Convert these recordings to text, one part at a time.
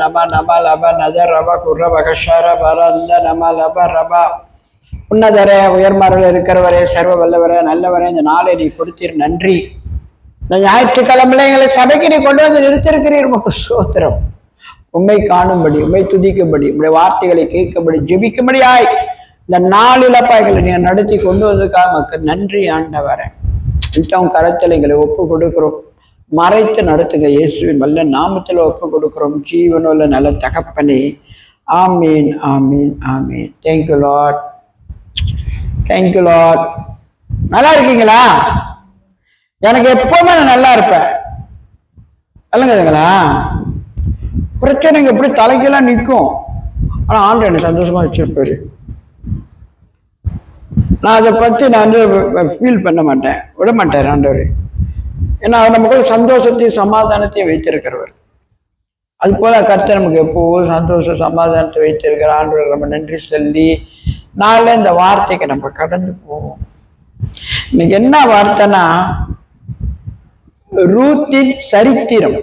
நம நம லப நத ரப குர பகஷர பரந்த நம லப ரபா. உன்னதரே, உயர்மறையில் இருக்கிறவரே, சர்வ வல்லவரே, நல்லவரே, இந்த நாளை நீ கொடுத்தீர், நன்றி. இந்த ஞாயிற்றுக்கிழமையில எங்களை சபைக்கு நீ கொண்டு வந்து நிறுத்திருக்கிறீர், உமக்கு ஸ்தோத்திரம். உண்மை காணும்படி, உண்மை துதிக்கும்படி, உங்களுடைய வார்த்தைகளை கேட்கும்படி, ஜெபிக்கும்படியாய் இந்த நாளிலப்பா எங்களை நீ நடத்தி கொண்டு வந்ததுக்காக மக்கள் நன்றி ஆண்டவரே. இன்றும் கரத்தில் எங்களை ஒப்பு கொடுக்கிறோம், மறைத்து நடத்துங்க. இயேசுவின் வல்ல நாமத்தில் ஒப்பு கொடுக்கிறோம், ஜீவனுள்ள நல்ல தகப்பனே. ஆமீன், ஆமீன், ஆமீன். Thank you Lord, thank you Lord. நல்லா இருக்கீங்களா? எனக்கு எப்பவுமே நான் நல்லா இருப்பேன், இல்லைங்களா? பிரச்சனைங்க எப்படி தலைக்கெல்லாம் நிற்கும், ஆனால் ஆண்டு எனக்கு சந்தோஷமா வச்சிருப்பாரு. நான் அதை பற்றி நான் வந்து ஃபீல் பண்ண மாட்டேன், விட மாட்டேன் ஆண்டவர். ஏன்னா அவர் நமக்கு சந்தோஷத்தையும் சமாதானத்தையும் வைத்திருக்கிறவர். அது போல கர்த்தர் நமக்கு எப்போதும் சந்தோஷ சமாதானத்தை வைத்திருக்கிற ஆண்டவர் நம்ம நன்றி சொல்லி நாளில் இந்த வார்த்தைக்கு நம்ம கடந்து போவோம். இன்னைக்கு என்ன வார்த்தைனா, ரூத்தின் சரித்திரம்.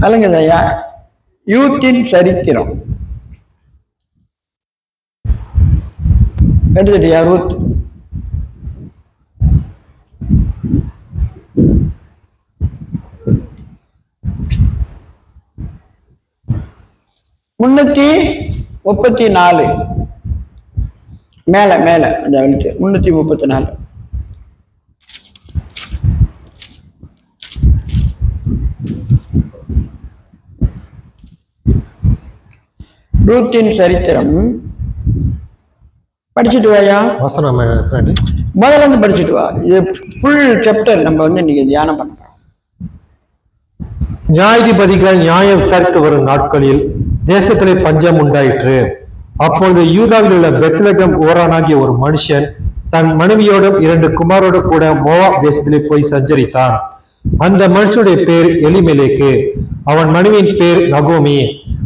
அல்லங்கய்யா, யூத்தின் சரித்திரம் எடுத்துட்டியா? ரூத் 334 மேல மேல அந்த 334. ரூத்தின் சரித்திரம் படிச்சுட்டு வாயா. முதல்ல இருந்து படிச்சுட்டு வா. இது ஃபுல் சாப்டர் நம்ம வந்து இன்னைக்கு தியானம் பண்றோம். நியாயாதிபதிகள் நியாயம் விசாரித்து வரும் நாட்களில் தேசத்திலே பஞ்சம் உண்டாயிற்று. அப்பொழுது யூதாவில் உள்ள பெத்லெகேம் ஊரானாகிய ஒரு மனுஷன் தன் மனைவியோடும் 2 குமாரோடு கூட மோவாப் தேசத்திலே போய் சஞ்சரித்தான். அந்த மனுஷனுடைய பேர் எலிமெலேக்கு, அவன் மனைவியின் பேர் நகோமி.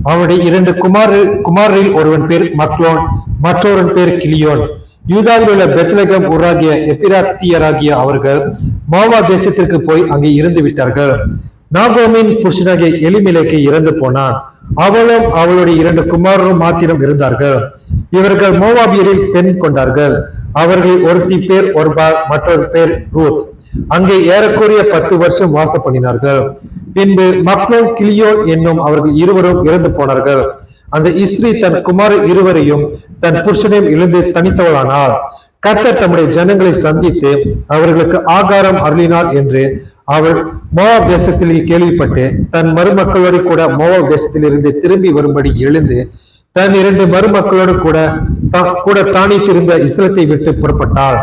அவனுடைய 2 குமாரில் ஒருவன் பேர் மக்லோன், மற்றொருவன் பேர் கிலியோன். யூதாவில் உள்ள பெத்லெகேம் ஊராகிய எப்பிராத்தியராகிய அவர்கள் மோவாப் தேசத்திற்கு போய் அங்கே இருந்து விட்டார்கள். நாகோமின் புருஷனாகிய எலிமெலேக்கு இறந்து போனான். அவளும் அவளுடைய 2 குமாரரும் மாத்திரம் இருந்தார்கள். இவர்கள் மோவாபியரில் பெண் கொண்டார்கள். அவர்கள் ஒருத்தி பேர் ஒர்பால், மற்றொரு பேர் ரூத். அங்கே ஏறக்குறைய 10 வருஷம் வாசம் பண்ணினார்கள். பின்பு மக்லோன், கிலியோன் என்னும் அவர்கள் இருவரும் இறந்து போனார்கள். அந்த இஸ்திரி தன் குமார இருவரையும் தன் புருஷனையும் இழந்து தனித்தவளானாள். கர்த்தர் தம்முடைய ஜனங்களை சந்தித்து அவர்களுக்கு ஆகாரம் அருளினாள் என்று அவள் மோவாப் தேசத்தில் கேள்விப்பட்டு தன் மருமக்களோடு கூட மோவாப் தேசத்தில் இருந்து திரும்பி வரும்படி எழுந்து தன் 2 மருமக்களோடு கூட தானித்திருந்த இஸ்ரத்தை விட்டு புறப்பட்டாள்.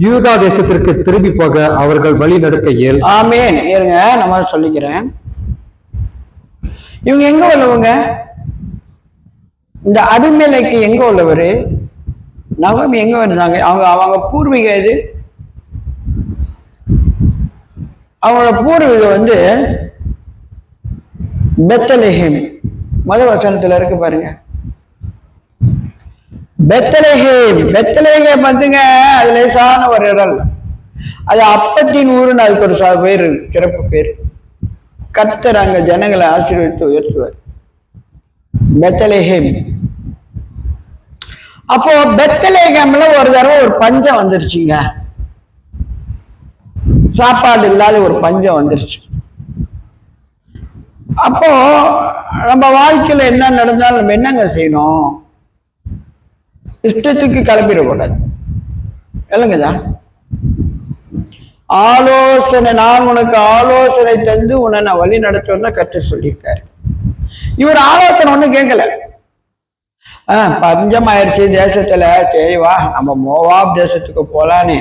யூதா தேசத்திற்கு திரும்பி போக அவர்கள் வழி நடக்கையில். ஆமேன். இருங்க, நம்ம சொல்லிக்கிறேன். இவங்க எங்க உள்ளவங்க? இந்த அபிமெலேக்கு எங்க உள்ளவரு? நகோமி எங்க வந்தாங்க? அவங்க பூர்வீகம் எது? அவங்களோட பூர்வீகம் வந்து பெத்லெகேம். முதல் வசனத்துல இருக்கு பாருங்க, பெத்லெகேம். பெத்லெகேம் வந்துங்க, அது லேசான ஒரு இடம். அது அப்பத்தின் ஊருன்னு அதுக்கு ஒரு பேர், சிறப்பு பேர். கர்த்தர் அங்க ஜனங்களை ஆசீர்வதித்து உயர்த்துவார். பெத்லெகேம். அப்போ பெத்லெகேம்ல ஒரு தடவை ஒரு பஞ்சம் வந்துருச்சுங்க. சாப்பாடு இல்லாத ஒரு பஞ்சம் வந்துருச்சு. அப்போ நம்ம வாழ்க்கையில என்ன நடந்தாலும் நம்ம என்னங்க செய்யணும்? இஷ்டத்துக்கு கிளம்பிடக்கூடாது, இல்லைங்கதான். ஆலோசனை, நான் உனக்கு ஆலோசனை தந்து உன்னை நான் வழி நடத்தணும்னா கர்த்தர் சொல்லியிருக்காரு. இவர் ஆலோசனை ஒன்றும் கேட்கல. பஞ்சம் ஆயிடுச்சு தேசத்துல, சரி வா நம்ம மோவாப் தேசத்துக்கு போலான்னு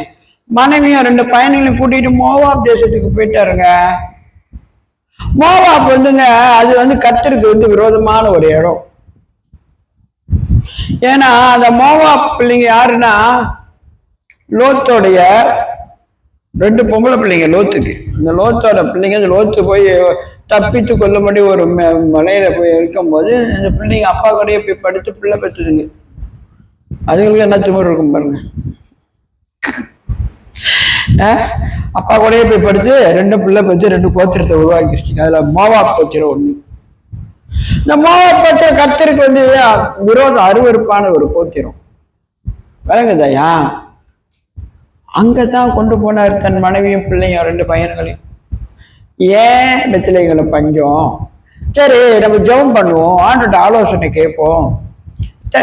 மனைவியும் 2 பையனையும் கூட்டிட்டு மோவாப் தேசத்துக்கு போயிட்டாருங்க. மோவாப் வந்துங்க, அது வந்து கர்த்தருக்கு வந்து விரோதமான ஒரு இடம். ஏன்னா அந்த மோவாப் பிள்ளைங்க யாருன்னா, லோத்தோடைய 2 பொம்பளை பிள்ளைங்க லோத்துக்கு. இந்த லோத்தோட பிள்ளைங்க, இந்த லோத்து போய் தப்பித்து கொள்ளும்படி ஒரு மலையில போய் இருக்கும்போது இந்த பிள்ளைங்க அப்பா கூடயே போய் படுத்து பிள்ளை பெற்றுதுங்க. அதுங்களுக்கு என்ன திமிரு இருக்கும் பாருங்க. அப்பா கூடயே போய் படிச்சு 2 பிள்ளை பச்சு 2 கோத்திரத்தை உருவாக்கிடுச்சுங்க. அதுல மோவாப் கோத்திரம் ஒண்ணு. இந்த மோவாப் கோத்திரம் கர்த்தருக்கு வந்து விரோதம், அருவருப்பான ஒரு கோத்திரம். விளங்குதாயா? அங்கதான் கொண்டு போனார் தன் மனைவியும் பிள்ளையும் 2 பையன்களையும். ஏன் பெத்லகேம்ல பஞ்சம்? சரி, நம்ம ஜெபம் பண்ணுவோம், ஆண்டோட ஆலோசனை கேட்போம்,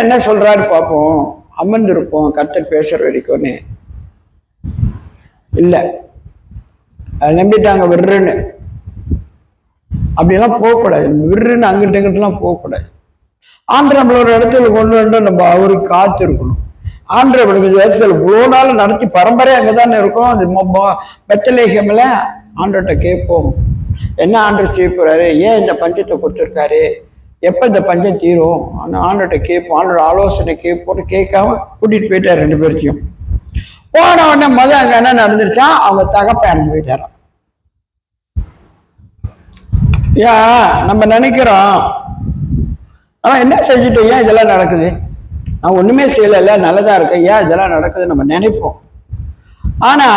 என்ன சொல்றாரு பார்ப்போம், அமர்ந்திருப்போம் கர்த்தர் பேசுற வரைக்கும்னு இல்லை. நம்பிட்டாங்க விருன்னு. அப்படியெல்லாம் போகக்கூடாது. விருன்னு அங்கிட்ட இங்கிட்டலாம் போகக்கூடாது. ஆண்டவர் நம்மளோட இடத்துல கொண்டு வந்து நம்ம அவருக்கு காத்து இருக்கணும். ஆண்டவர் தேசத்தில் இவ்வளோ நாள் நடத்தி பரம்பரை அங்கதானே இருக்கும். அது பெத்லகேம்ல ஆண்டவர்கிட்ட கேட்போம், என்ன ஆண்டவர் செய்ய போறாரு, ஏன் இந்த பஞ்சத்தை கொடுத்துருக்காரு, எப்போ இந்த பஞ்சம் தீரும், ஆண்டவர்கிட்ட கேட்போம், ஆண்டோட ஆலோசனை கேட்போம்னு கேட்காம கூட்டிட்டு போயிட்டார் 2 பேர்த்தையும். போன உடனே அங்க என்ன நடந்துருச்சா, அவங்க தகப்ப இறந்து போயிட்டாராம். ஏன் நம்ம நினைக்கிறோம், ஆனா என்ன செஞ்சுட்டு ஏன் இதெல்லாம் நடக்குது, நான் ஒண்ணுமே செய்யல, நல்லதா இருக்க, ஏன் இதெல்லாம் நடக்குது நம்ம நினைப்போம். ஆனா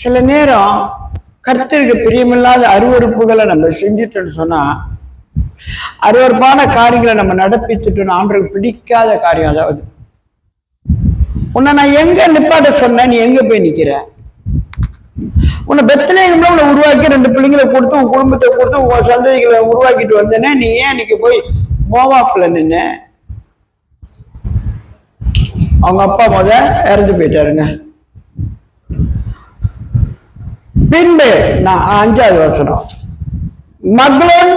சில நேரம் கர்த்தருக்கு பிரியமில்லாத அருவறுப்புகளை நம்ம செஞ்சுட்டோன்னு சொன்னா, அருவறுப்பான காரியங்களை நம்ம நடப்பித்துட்டோம், ஆண்டவருக்கு பிடிக்காத காரியம். அதாவது உன்னை நான் எங்க நிப்பாட்ட சொன்னேன், நீ எங்க போய் நிக்கிற? உன்னை பெத்லகேம்ல உன்னை உருவாக்கி 2 பிள்ளைங்களை கொடுத்து, உன் குடும்பத்தை கொடுத்து, உன் சந்ததிகளை உருவாக்கிட்டு வந்தேனே, நீ ஏன் இன்னைக்கு போய் மோவாப்ல நின்ன? அவங்க அப்பா இறந்து போயிட்டாருங்க. பின்பு நான் 5வது வசனம், மக்லோன்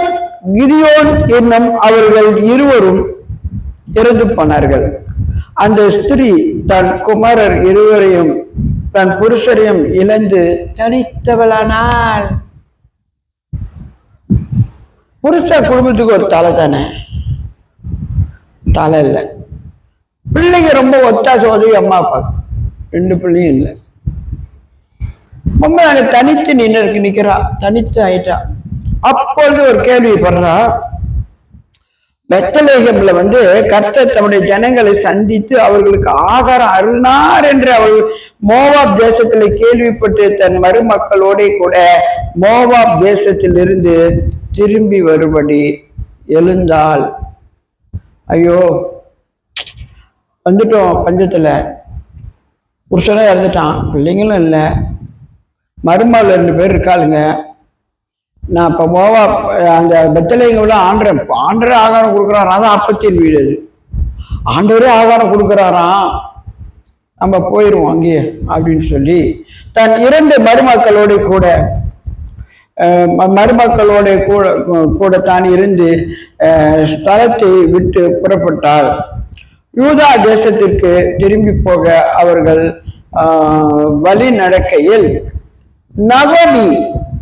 கிதியோன் என்னும் அவர்கள் இருவரும் இறந்து போனார்கள். அந்த ஸ்திரீ தன் குமாரர் இருவரையும் தன் புருஷரையும் இழந்து தனித்தவளானாள். புருஷ குடும்பத்துக்கு ஒரு தலை தானே, தலை இல்லை. பிள்ளைங்க ரொம்ப ஒத்தாசை உதவி அம்மா அப்பா, 2 பிள்ளையும் இல்லை. ரொம்ப அங்க தனித்து நிக்கிறா, தனித்து ஆயிட்டா. அப்பொழுது ஒரு கேள்வி பண்றா, பெத்லகேம்ல வந்து கர்த்தர் தம்முடைய ஜனங்களை சந்தித்து அவர்களுக்கு ஆகாரம் அருளினார் என்று அவள் மோவாப் தேசத்துல கேள்விப்பட்டு தன் மருமக்களோட கூட மோவாப் தேசத்திலிருந்து திரும்பி வரும்படி எழுந்தாள். ஐயோ வந்துட்டோம் பஞ்சத்துல, புருஷனே இறந்துட்டான், பிள்ளைங்களும் இல்லை, மருமகள் 2 பேர் இருக்காளுங்க. நான் இப்போ மோவாப் அந்த பெத்லகேம்ல ஆண்டரே ஆகாரம் கொடுக்குறாராம். அதான் அப்பத்தின் வீடு, அது ஆண்டவரே ஆகாரம் கொடுக்குறாராம், நம்ம போயிடுவோம் அங்கேயே அப்படின்னு சொல்லி தன் 2 மருமக்களோட கூட தான் இருந்து ஸ்தலத்தை விட்டு புறப்பட்டாள். யூதா தேசத்திற்கு திரும்பி போக அவர்கள் வழி நடக்கையில் நகோமி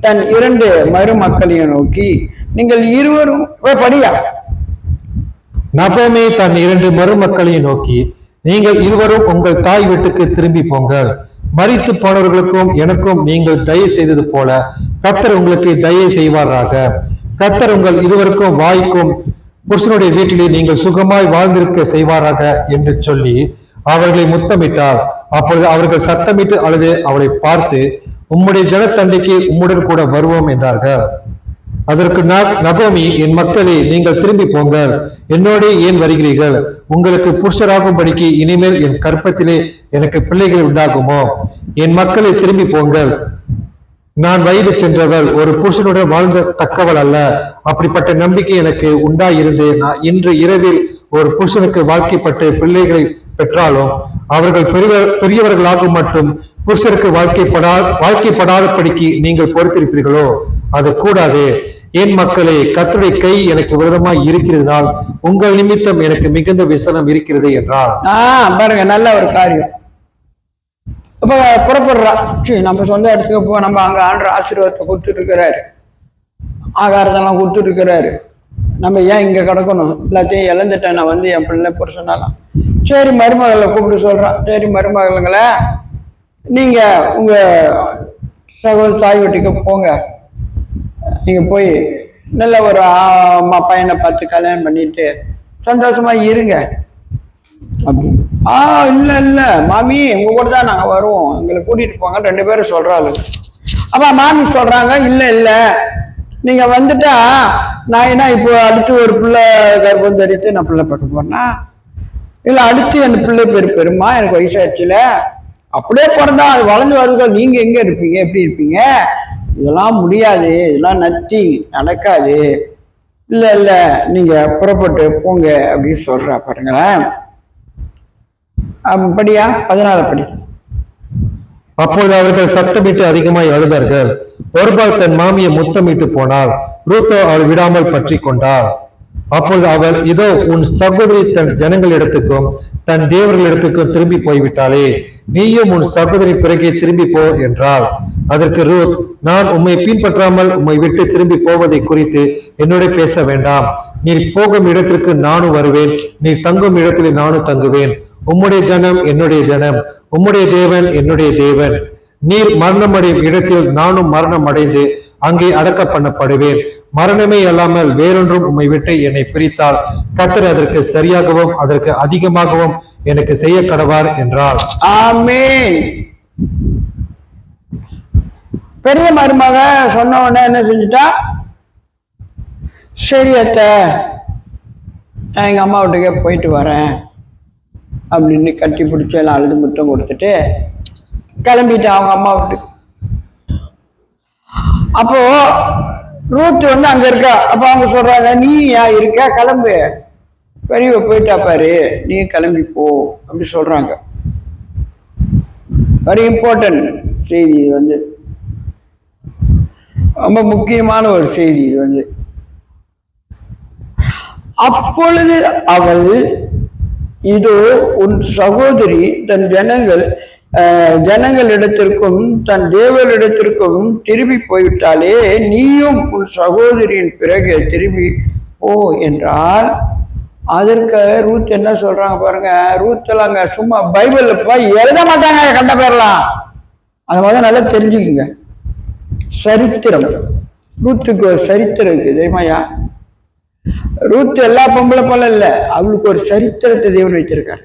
தன் 2 மருமக்களையும் நோக்கி, நீங்கள் இருவரும் படியா. நகோமி தன் 2 மருமக்களையும் நோக்கி, நீங்கள் இருவரும் உங்கள் தாய் வீட்டுக்கு திரும்பி போங்கள். மரித்து போனவர்களுக்கும் எனக்கும் நீங்கள் தயை செய்தது போல கர்த்தர் உங்களுக்கு தயை செய்வாராக. கர்த்தர் உங்கள் இருவருக்கும் வாய்க்கும் புருஷனுடைய வீட்டிலே நீங்கள் சுகமாய் வாழ்ந்திருக்க செய்வாராக என்று சொல்லி அவர்களை முத்தமிட்டார். அப்பொழுது அவர்கள் சத்தமிட்டு அழுது அவளை பார்த்து, உம்முடைய ஜனத்தண்டைக்கு உம்முடன் கூட வருவோம் என்றார்கள். அதற்கு நகோமி, என் மக்களே, நீங்கள் திரும்பி போங்கள், என்னோட ஏன் வருகிறீர்கள்? உங்களுக்கு புருஷராகும்படிக்கு இனிமேல் என் கற்பத்திலே எனக்கு பிள்ளைகள் உண்டாகுமோ? என் மக்களை திரும்பி போங்கள், நான் வயது சென்றவள், ஒரு புருஷனுடன் வாழ்ந்த தக்கவள் அல்ல. அப்படிப்பட்ட நம்பிக்கை எனக்கு உண்டாயிருந்து நான் இன்று இரவில் ஒரு புருஷனுக்கு வாழ்க்கைப்பட்டு பிள்ளைகளை பெற்றாலும் அவர்கள் பெரியவர்களாகும் மட்டும் புருஷருக்கு வாழ்க்கைப்படாதபடிக்கு நீங்கள் பொறுத்திருப்பீர்களோ? அது கூடாது. என் மக்களே, கர்த்தருடைய கை எனக்கு விரோதமாய் இருக்கிறதுனால் உங்கள் நிமித்தம் எனக்கு மிகுந்த விசனம் இருக்கிறது என்றார். பாருங்க, நல்ல ஒரு காரியம். இப்ப புறப்படுறா, சரி நம்ம சொந்த இடத்துக்கு போ, நம்ம அங்க ஆண்டவர் ஆசீர்வாதத்தை கொடுத்துட்டு இருக்கிறாரு, ஆகாரத்தெல்லாம் கொடுத்துட்டு இருக்கிறாரு, நம்ம ஏன் இங்க கிடக்கணும், எல்லாத்தையும் இழந்துட்டேன் நான் வந்து என் பிள்ளை புருஷனாலாம். சரி, மருமகளை கூப்பிட்டு சொல்றான், சரி மருமகளுங்களை நீங்க உங்க சகோதர தாய் வீட்டுக்கு போங்க, நீங்க போய் நல்ல ஒரு பையனை பார்த்து கல்யாணம் பண்ணிட்டு சந்தோஷமா இருங்க அப்படின்னு. ஆ, இல்ல இல்ல மாமி, உங்க கூட தான் நாங்க வருவோம், எங்களை கூட்டிட்டு போங்க 2 பேரும் சொல்றாங்க. அப்ப மாமி சொல்றாங்க, இல்ல இல்ல நீங்க வந்துட்டா நான் என்ன இப்போ அடுத்து ஒரு பிள்ளை கர்ப்பம் தரித்து நான் பிள்ளை பார்க்க போறேன்னா, இல்ல அடுத்து அந்த பிள்ளை பேர் பெருமா, எனக்கு வயசாச்சுல, அப்படியே பிறந்தா அது வளர்ந்து வருங்க, நீங்க எங்க இருப்பீங்க, எப்படி இருப்பீங்க, இதெல்லாம் முடியாது, இதெல்லாம் நத்திங், நடக்காது, இல்ல இல்ல நீங்க புறப்பட்டு போங்க அப்படின்னு சொல்றா பாருங்களேன். படியா 14 படி. அப்போது அவர்கள் சத்தமிட்டு அதிகமாய் அழுதார்கள். ஒருபால் தன் மாமியை முத்தமிட்டு போனாள். ரூத்தோ அவள் விடாமல் பற்றி கொண்டாள். அப்பொழுது அவள், இதோ உன் சகோதரி தன் ஜனங்களிடத்துக்கும் தன் தேவர்களிடத்துக்கும் திரும்பி போய்விட்டாளே, நீயும் உன் சகோதரி பிறகே திரும்பி போ என்றாள். அதற்கு ரூத், நான் உம்மை பின்பற்றாமல் உம்மை விட்டு திரும்பி போவதை குறித்து என்னோட பேச வேண்டாம். நீர் போகும் இடத்திற்கு நானும் வருவேன், நீர் தங்கும் இடத்தில் நானும் தங்குவேன். உம்முடைய ஜனம் என்னுடைய ஜனம், உம்முடைய தேவன் என்னுடைய தேவன். நீர் மரணம் அடையும் இடத்தில் நானும் மரணம் அடைந்து அங்கே அடக்க பண்ணப்படுவேன். மரணமே அல்லாமல் வேறொன்றும் உம்மை விட்டு என்னை பிரித்தால் கர்த்தர் அதற்கு சரியாகவும் அதற்கு அதிகமாகவும் எனக்கு செய்ய கடவார் என்றார். ஆமென். பெரிய மருமக சொன்ன உடனே என்ன செஞ்சுட்டா, சரி அத்தை, நான் எங்க அம்மா வீட்டுக்கே போயிட்டு வரேன் அப்படின்னு கட்டி பிடிச்சி எல்லாம் அழுது முத்தம் கொடுத்துட்டு கிளம்பிட்டேன் அவங்க அம்மா வீட்டுக்கு. அப்போ ரூத் வந்து அங்க இருக்கா. அப்ப அவங்க சொல்றாங்க, நீ ஏன் இருக்க, கிளம்பு, பெரியவ போயிட்டா பாரு, நீ கிளம்பி போ அப்படி சொல்றாங்க. வெரி இம்பார்ட்டன்ட் செய்தி இது வந்து, ரொம்ப முக்கியமான ஒரு செய்தி இது வந்து. அப்பொழுது அவள், இதோ உன் சகோதரி தன் ஜனங்களிடத்திற்கும் தன் தேவரிடத்திற்கும் திரும்பி போய்விட்டாலே, நீயும் உன் சகோதரியின் பிறகு திரும்பி போ என்றால், அதற்கு ரூத் என்ன சொல்றாங்க பாருங்க. ரூத்தெல்லாம் அங்க சும்மா பைபிள்ல போய் எழுத மாட்டாங்க, கண்ட பேர்லாம். அது மாதிரி நல்லா தெரிஞ்சுக்குங்க. சரித்திரம், ரூத்துக்கு ஒரு சரித்திரம் இருக்கு தெரியுமாயா? ரூத் எல்லா பொம்பளை போல இல்ல, அவளுக்கு ஒரு சரித்திரத்தை தேவன் வைத்திருக்கார்.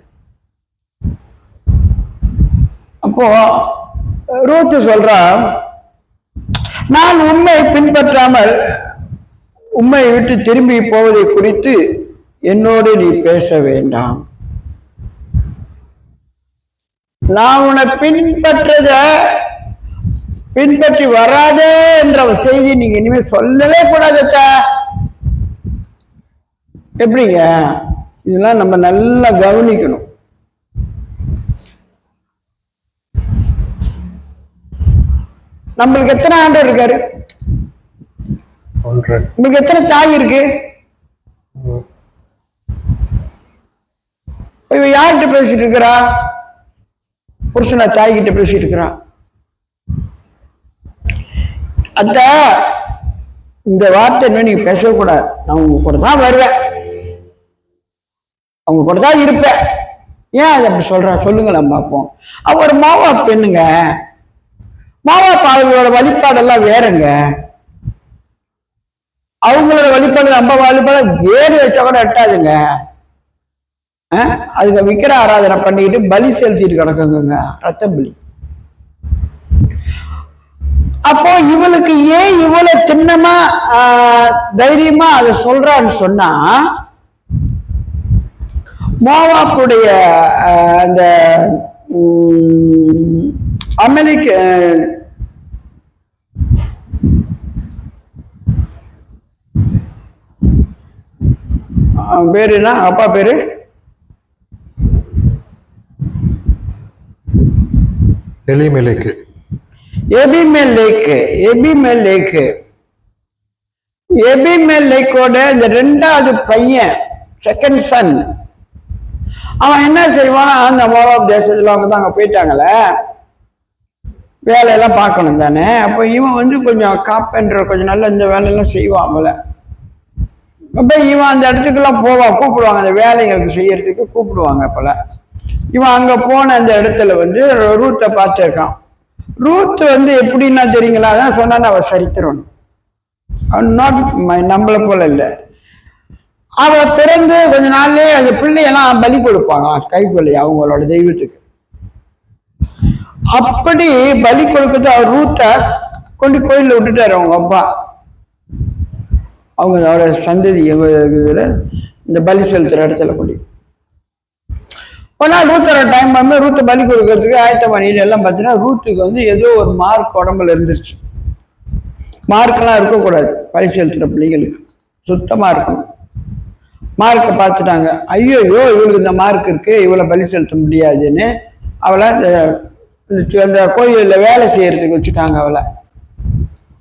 அப்போ ரூத் சொல்றா, நான் உண்மை பின்பற்றாமல் உண்மை விட்டு திரும்பி போவதை குறித்து என்னோடு நீ பேச வேண்டாம். நான் உன்னை பின்பற்றி வராதே என்ற செய்தி நீங்க இனிமே சொல்லவே கூடாது. எப்படிங்க? இதெல்லாம் நம்ம நல்லா கவனிக்கணும். நம்மளுக்கு எத்தனை ஆண்டவர் இருக்காரு? உங்களுக்கு எத்தனை தாய் இருக்கு? இவ யார்கிட்ட பேசிட்டு இருக்கிறா? புருஷனா தாய் கிட்ட பேசிட்டு இருக்கிறா. அத்த, இந்த வார்த்தை என்ன நீங்க பேசவே கூடாது, நான் உங்க கூட தான் வருவேன், அவங்க கூட தான் இருப்பேன். ஏன் அதை அப்படி சொல்ற சொல்லுங்களேன் பார்ப்போம். அவ ஒரு மாவா பெண்ணுங்க. மாவா அவங்களோட வழிபாடெல்லாம் வேறங்க. அவங்களோட வழிபாடு நம்ம வழிபாடு வேறு வச்சா கூட எட்டாதுங்க. அதுக்கு விக்கிர ஆராதனை பண்ணிட்டு பலி செலுத்திட்டு கிடக்குங்க, ரத்த பலி. அப்போ இவளுக்கு ஏன் இவ்வளவு திண்ணமா தைரியமா அதை சொல்றான்னு சொன்னா, மோவாப்புடைய அந்த அமெரிக்க பேரு என்ன, அப்பா பேரு எலிமெலேக்கு. எபிமெலேக்கோட இந்த 2வது பையன், செகண்ட் சன், அவன் என்ன செய்வானா, அந்த மோவாப் தேசத்துல அவங்க தான் அங்க போயிட்டாங்களே, வேலையெல்லாம் பார்க்கணும் தானே. அப்போ இவன் வந்து கொஞ்சம் காப்பென்டர், கொஞ்சம் நல்ல இந்த வேலையெல்லாம் செய்வான் போல. அப்ப இவன் அந்த இடத்துக்கெல்லாம் போவான், கூப்பிடுவாங்க, அந்த வேலைகளுக்கு செய்யறதுக்கு கூப்பிடுவாங்க போல. இவன் அங்க போன அந்த இடத்துல வந்து ரூத்தை பார்த்துருக்கான். ரூத் வந்து எப்படின்னா தெரியுங்களா, அதான் சொன்னா அவ சரித்திரம், நாட் நம்மளை போல இல்லை. அவ பிறந்து கொஞ்ச நாள்லயே அந்த பிள்ளையெல்லாம் பலி கொடுப்பாங்க கைப்பள்ளி அவங்களோட தெய்வத்துக்கு. அப்படி பலி கொடுக்கறது அவர் ரூத்தை கொண்டு கோயில்ல விட்டுட்டாரு அவங்க அப்பா. அவங்க அவரோட சந்ததி இதுல இந்த பலி செலுத்துற இடத்துல கொண்டு போனா ரூத்தோட டைம் வந்து ரூத்தை பலி கொடுக்கறதுக்கு ஆயத்த பண்ணிட்டு எல்லாம் பார்த்தீங்கன்னா ரூத்துக்கு வந்து ஏதோ ஒரு மார்க் உடம்புல இருந்துருச்சு. மார்க்கெல்லாம் இருக்கக்கூடாது பலி செலுத்துற பிள்ளைங்களுக்கு, சுத்தமா இருக்கணும். மார்க்கை பார்த்துட்டாங்க, ஐயோ இவளுக்கு இந்த மார்க் இருக்கு, இவளை பலி செலுத்த முடியாதுன்னு அவளை அந்த கோயிலில் வேலை செய்யறதுக்கு வச்சுட்டாங்க, அவளை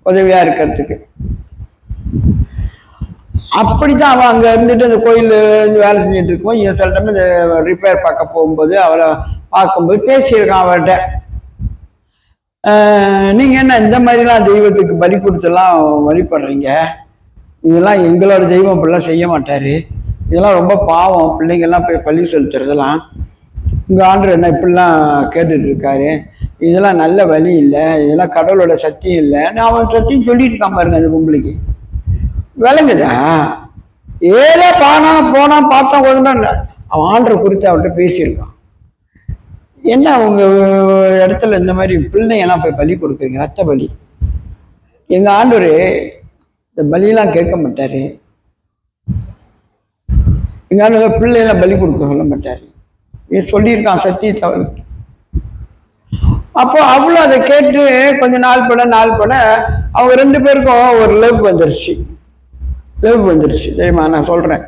உதவியா இருக்கிறதுக்கு. அப்படித்தான் அவன் அங்க இருந்துட்டு அந்த கோயில்ல இருந்து வேலை செஞ்சுட்டு இருக்கும். சில டைம் இந்த ரிப்பேர் பார்க்க போகும்போது அவளை பார்க்கும்போது பேசியிருக்கான் அவர்கிட்ட, நீங்க என்ன இந்த மாதிரிலாம் தெய்வத்துக்கு பலி கொடுத்தெல்லாம் வழிபடுறீங்க, இதெல்லாம் எங்களோட தெய்வம் அப்படிலாம் செய்ய மாட்டாரு, இதெல்லாம் ரொம்ப பாவம், பிள்ளைங்கள்லாம் போய் பலி செலுத்துறதெல்லாம் உங்க ஆண்டவர் என்ன இப்படிலாம் கேட்டுட்டு இருக்காரு, இதெல்லாம் நல்ல வழி இல்லை, இதெல்லாம் கடவுளோட சத்தியம் இல்லைன்னு அவன் சத்தியம் சொல்லிட்டு இருக்கான் பாருங்க. அந்த பொம்பளைக்கு விளங்குதா? ஏதோ போனா பார்த்தா கொஞ்சம் இல்லை, அவன் ஆண்டரை குறித்து அவர்கிட்ட பேசியிருக்கான். என்ன உங்க இடத்துல இந்த மாதிரி பிள்ளைங்கெல்லாம் போய் பலி கொடுக்குறீங்க, ரத்த பலி, எங்க ஆண்டவர் இந்த பலியெல்லாம் கேட்க மாட்டாரு, எங்க ஆண்டவர் பிள்ளையெல்லாம் பலி கொடுக்க சொல்ல மாட்டாரு, சொல்லியிருக்கான் சத்தியத்தை அவளுக்கு. அப்போ அவ்வளோ அதை கேட்டு கொஞ்சம் நாள் பட அவங்க ரெண்டு பேருக்கும் ஒரு லவ் வந்துருச்சு தெரியுமா? நான் சொல்றேன்.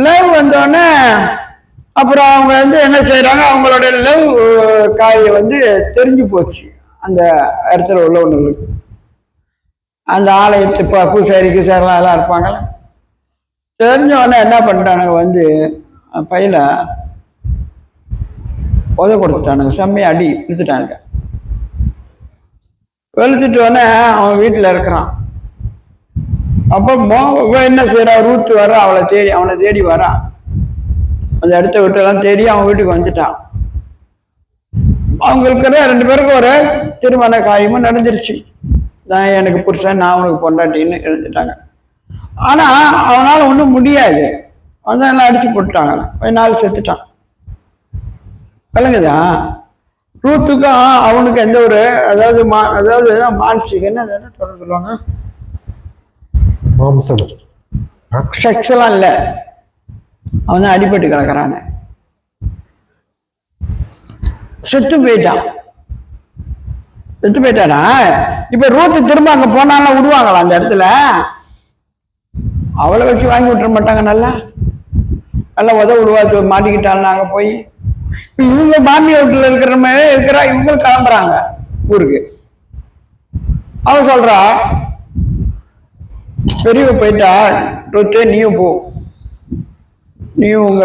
லவ் வந்தோடனே அப்புறம் அவங்க வந்து என்ன செய்யறாங்க, அவங்களோட லவ் காயை வந்து தெரிஞ்சு போச்சு அந்த இடத்துல உள்ளவங்களுக்கு. அந்த ஆலயத்து பூசாரி கிசாரெலாம் எல்லாம் இருப்பாங்கல்ல, தெரிஞ்ச உடனே என்ன பண்ணிட்டானுங்க, வந்து பையில உத கொடுத்துட்டானுங்க, செம்மையை அடி இழுத்துட்டானுங்க. வெளுத்துட்டு உடனே அவன் வீட்டில் இருக்கிறான். அப்போ என்ன செய்யறா, ரூத்து வர அவனை தேடி வரான். அந்த இடத்த விட்டெல்லாம் தேடி அவன் வீட்டுக்கு வந்துட்டான். அவங்களுக்கு ரெண்டு பேருக்கும் ஒரு திருமண காரியமும் நடந்துருச்சு. நான் எனக்கு புருஷன், நான் அவனுக்கு பொண்டாட்டின்னு எழுந்துட்டாங்க. ஆனா அவனால ஒன்றும் முடியாது, அவன் தான் எல்லாம் அடிச்சு போட்டுட்டாங்க, கொஞ்ச நாள் செத்துட்டான். விளங்குதா? ரூத்துக்கும் அவனுக்கு எந்த ஒரு அதாவது மானசிக என்ன சொல்லுவாங்க, செக்ஸ்லாம் இல்லை, அவன் தான் அடிபட்டு கிடக்குறான, செத்து போயிட்டானா. இப்ப ரூத்து திரும்ப அங்க போனாலும் விடுவாங்களா அந்த இடத்துல? அவளை வச்சு வாங்கி விட்டுற மாட்டாங்க, நல்லா விடுவா. மாட்டிக்கிட்டாலும் அங்க போய் இவங்க மாமியா வீட்டுல இருக்கிற மாதிரி இருக்கிறா, இவங்க கிளம்புறாங்க ஊருக்கு. அவன் சொல்றா, பெரியவ போயிட்டா ரூத்தே, நீயும் போ, நீயும் உங்க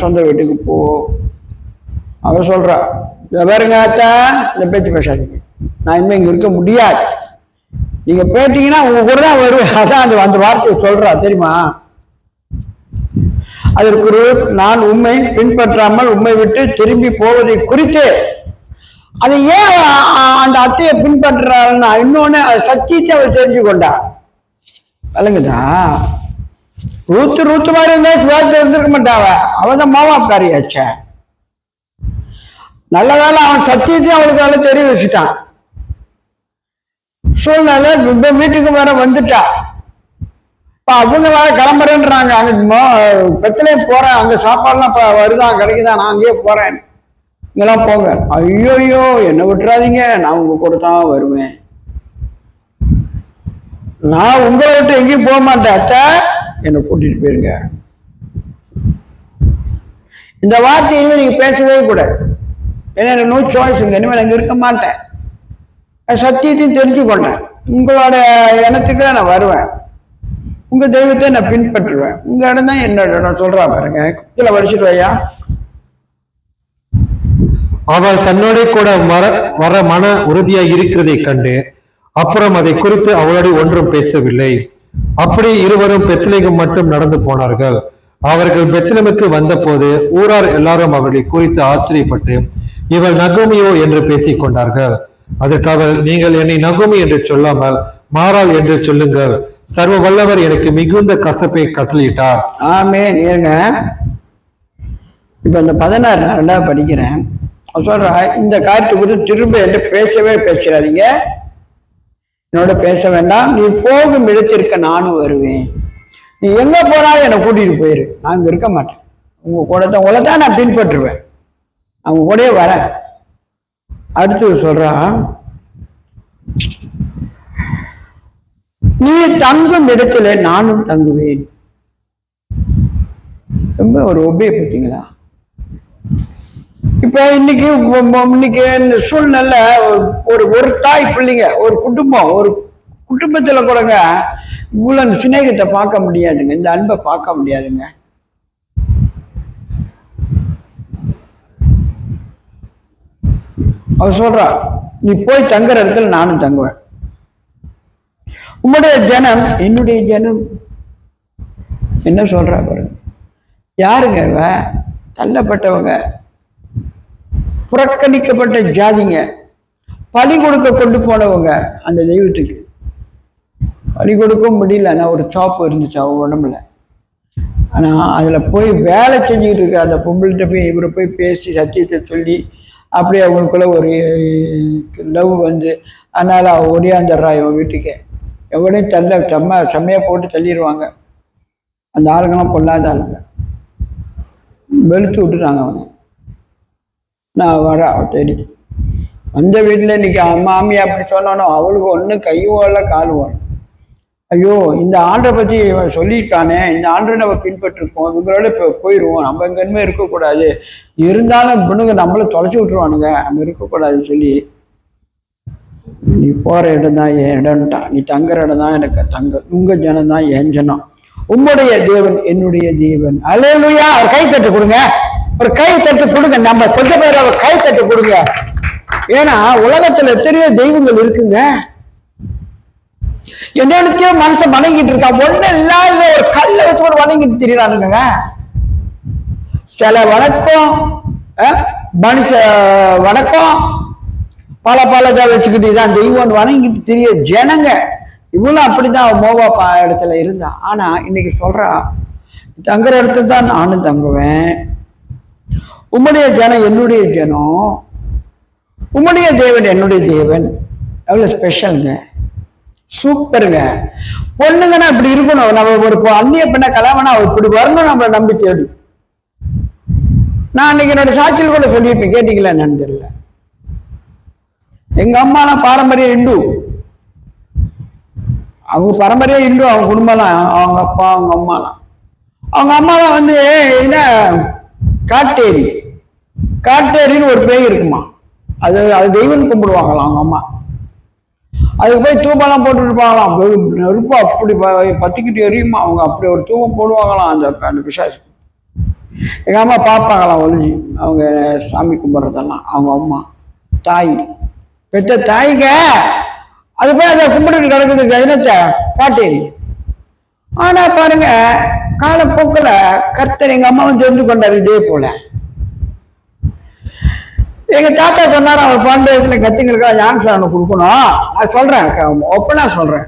சொந்த வீட்டுக்கு போ. அவ சொல்றா, பாருங்க அத்தா, இந்த பேச்சு பேசாதீங்க, நான் இனிமே இங்க இருக்க முடியாது, நீங்க போயிட்டீங்கன்னா உங்க கூட தான் வருவேன். அதான் அந்த வார்த்தையை சொல்றா, தெரியுமா? அதற்கு நான் உண்மை பின்பற்றாமல் உண்மை விட்டு திரும்பி போவதை குறித்து, அதை ஏன் அந்த அத்தையை பின்பற்றாள்னா, இன்னொன்னு சத்தியத்தை அவள் தெரிஞ்சு கொண்டா. விளங்குதா? ரூத்து மாதிரி இருந்தா சுவாசம் இருந்திருக்க மாட்டாவ, அவன் மாவாக்காரியாச்ச. நல்ல வேலை அவன் சத்தியத்தையும் அவளுக்கு நல்லா தெரிய வச்சுட்டான். சூழ்நிலை வீட்டுக்கு வேற வந்துட்டா. இப்ப அவங்க வேற கிளம்புறேன்றாங்க, அங்க பெத்தலே போறேன், அங்க சாப்பாடுலாம் வருதான் கிடைக்குதான், நான் அங்கேயே போறேன், இங்கெல்லாம் போங்க. ஐயோ என்ன விட்டுறாதீங்க, நான் உங்க கூட தான் வருவேன், நான் உங்களை விட்டு எங்கேயும் போக மாட்டேன், அத்தை என்னை கூட்டிட்டு போயிருங்க. இந்த வார்த்தை இனிமே நீங்க பேசவே கூடாது, ஏன்னா எனக்கு நோ சாய்ஸ், இனிமேல் அங்க இருக்க மாட்டேன், சத்தியத்தையும் தெரிஞ்சுக்கொண்டேன், உங்களோட இனத்துக்கு நான் வருவேன், உங்க தெய்வத்தை நான் பின்பற்றுவேன், உங்க இடம் தான் என்னோட இடம். சொல்றா பாருங்க, இதுல படிச்சுட்டு வையா. அவள் தன்னோட கூட வர மன உறுதியா இருக்கிறதை கண்டு அப்புறம் அதை குறித்து அவளோடு ஒன்றும் பேசவில்லை. அப்படி இருவரும் பெத்லகேம் மட்டும் நடந்து போனார்கள். அவர்கள் பெத்லகேமுக்கு வந்த போது ஊரார் எல்லாரும் அவர்களை குறித்து ஆச்சரியப்பட்டு, இவள் நகோமியோ என்று பேசிக் கொண்டார்கள். அதற்கு அவள், நீங்கள் என்னை நகோமி என்று சொல்லாமல் மாறாள் என்று சொல்லுங்கள், சர்வ வல்லவர் எனக்கு மிகுந்த கசப்பை கட்டளையிட்டார். ஆமென். ஏங்க இப்ப இந்த 16 நான் 2வது படிக்கிறேன். சொல்ற இந்த காரியத்தை குறித்து திரும்ப என்கிட்ட பேசவே பேசுறாதீங்க, என்னோட பேச வேண்டாம். நீ போகும் இடத்திற்கு நானும் வருவேன். நீ எங்க போனாலும் என்னை கூட்டிட்டு போயிரு, நான் இங்க இருக்க மாட்டேன். உங்களை தான் நான் பின்பற்றுவேன், அவங்க கூடயே வரேன். அடுத்து சொல்றான், நீ தங்கும் இடத்துல நானும் தங்குவேன். ரொம்ப ஒரு ஒபே பார்த்தீங்களா? இப்ப இன்னைக்கு இந்த சூழ்நிலை ஒரு தாய் பிள்ளைங்க, ஒரு குடும்பம், ஒரு குடும்பத்துல கூடங்க இவ்வளவு சிநேகத்தை பார்க்க முடியாதுங்க, இந்த அன்பை பார்க்க முடியாதுங்க. அவர் சொல்றா, நீ போய் தங்குற இடத்துல நானும் தங்குவேன். உம்முடைய ஜனம் என்னுடைய ஜனம். என்ன சொல்றா பாருங்க, யாருங்க இவ? தள்ளப்பட்டவங்க, புறக்கணிக்கப்பட்ட ஜாதிங்க, பலி கொடுக்க கொண்டு போனவங்க. அந்த தெய்வத்துக்கு பலி கொடுக்க முடியல. நான் ஒரு சாப்பு இருந்துச்சு அவங்க உடம்புல, ஆனா அதுல போய் வேலை செஞ்சுக்கிட்டு இருக்க அந்த பொம்பள்கிட்ட போய் இவரை போய் பேசி சத்தியத்தை சொல்லி அப்படியே அவங்களுக்குள்ள ஒரு லவ் வந்து, அதனால அவ ஒடியாந்துடுறா இவன் வீட்டுக்கு. எவனையும் செம்மையா போட்டு தள்ளிடுவாங்க. அந்த ஆளுங்கெல்லாம் பொல்லாத ஆளுங்க, வெளுத்து விட்டுறாங்க அவனை. நான் வர தேடி அந்த வீட்டில் இன்னைக்கு மாமி அப்படி சொன்னானோ அவளுக்கு ஒன்றும் கையும் இல்லை காலும் இல்லை. ஐயோ, இந்த ஆண்டை பற்றி சொல்லியிருக்கானே, இந்த ஆண்டை நம்ம பின்பற்றிருக்கோம், இவங்களோட இப்போ போயிடுவோம், நம்ம இங்கே இனிமேல் இருக்கக்கூடாது, இருந்தாலும் பொண்ணுங்க நம்மள தொலைச்சி விட்டுருவானுங்க, நம்ம இருக்கக்கூடாதுன்னு சொல்லி, நீ போகிற இடம் தான் என் இடம்ட்டான், நீ தங்குற இடம் தான் எனக்கு தங்க, உங்கள் ஜனம் தான் என் ஜனம், உம்முடைய தேவன் என்னுடைய தேவன். அல்லேலூயா. ஒரு கை தட்டு கொடுங்க, ஒரு கை தட்டு கொடுங்க, நம்ம கொஞ்ச பேர் அவர் கை தட்டு கொடுங்க. ஏன்னா உலகத்துல எத்தனையோ தெய்வங்கள் இருக்குங்க. என்னென்னத்தையும் மனுஷன் வணங்கிட்டு இருக்கான், ஒண்ணு இல்லாத ஒரு கல்லை வச்சு கூட வணங்கிட்டு திரிறானுங்க. சில வணக்கம், மனுஷ வணக்கம், பல வச்சுக்கிட்டு தான் தெய்வம் வணங்கிட்டு தெரிய ஜனங்க இவ்வளவு அப்படிதான் மோவா இடத்துல இருந்தா. ஆனா இன்னைக்கு சொல்றா, தங்குற இடத்துல தான் நானும் தங்குவேன், உம்முடைய ஜனம் என்னுடைய ஜனம், உம்முடைய தேவன் என்னுடைய தேவன். எவ்வளவு ஸ்பெஷலுங்க, சூப்பருங்க. பொண்ணுங்கன்னா இப்படி இருக்கணும். நம்ம ஒரு அந்நிய பெண்ணை கல்யாணம்னா அவ இப்படி வரணும், நம்மளை நம்பி தேடி. நான் அன்னைக்கு என்னோட சாட்சியில் கூட சொல்லியிருப்பேன், கேட்டீங்களா என்னன்னு தெரியல. எங்க அம்மாலாம் பாரம்பரிய இந்து, அவங்க பாரம்பரிய இந்து, அவங்க குடும்பம்லாம், அவங்க அப்பா அவங்க அம்மாலாம் வந்து என்ன காட்டேரின்னு ஒரு பேய் இருக்குமா, அது தெய்வம் கும்பிடுவாங்களாம் அவங்க அம்மா. அதுக்கு போய் தூபம்லாம் போட்டு இருப்பாங்களாம், நெருப்பு அப்படி பத்திக்கிட்டு எரியுமா, அவங்க அப்படி ஒரு தூபம் போடுவாங்களாம் அந்த பிசாசு. எங்க அம்மா பார்ப்பாங்களாம் ஒளிஞ்சி, அவங்க சாமி கும்பிட்றதெல்லாம். அவங்க அம்மா தாய், பெற்ற தாய்ங்க, அது போய் அதை கும்பிட்டு கிடக்குது என்னத்த காட்டேரி. ஆனா பாருங்க, காலப்போக்கில் கர்த்தர் எங்க அம்மாவும் தெரிந்து கொண்டாரு. இதே போல எங்க தாத்தா சொன்னார், அவர் பாண்டவத்துல கத்திங்களுக்கெல்லாம் ஞானசானம் கொடுக்கணும். நான் சொல்றேன், ஒப்பனா சொல்றேன்,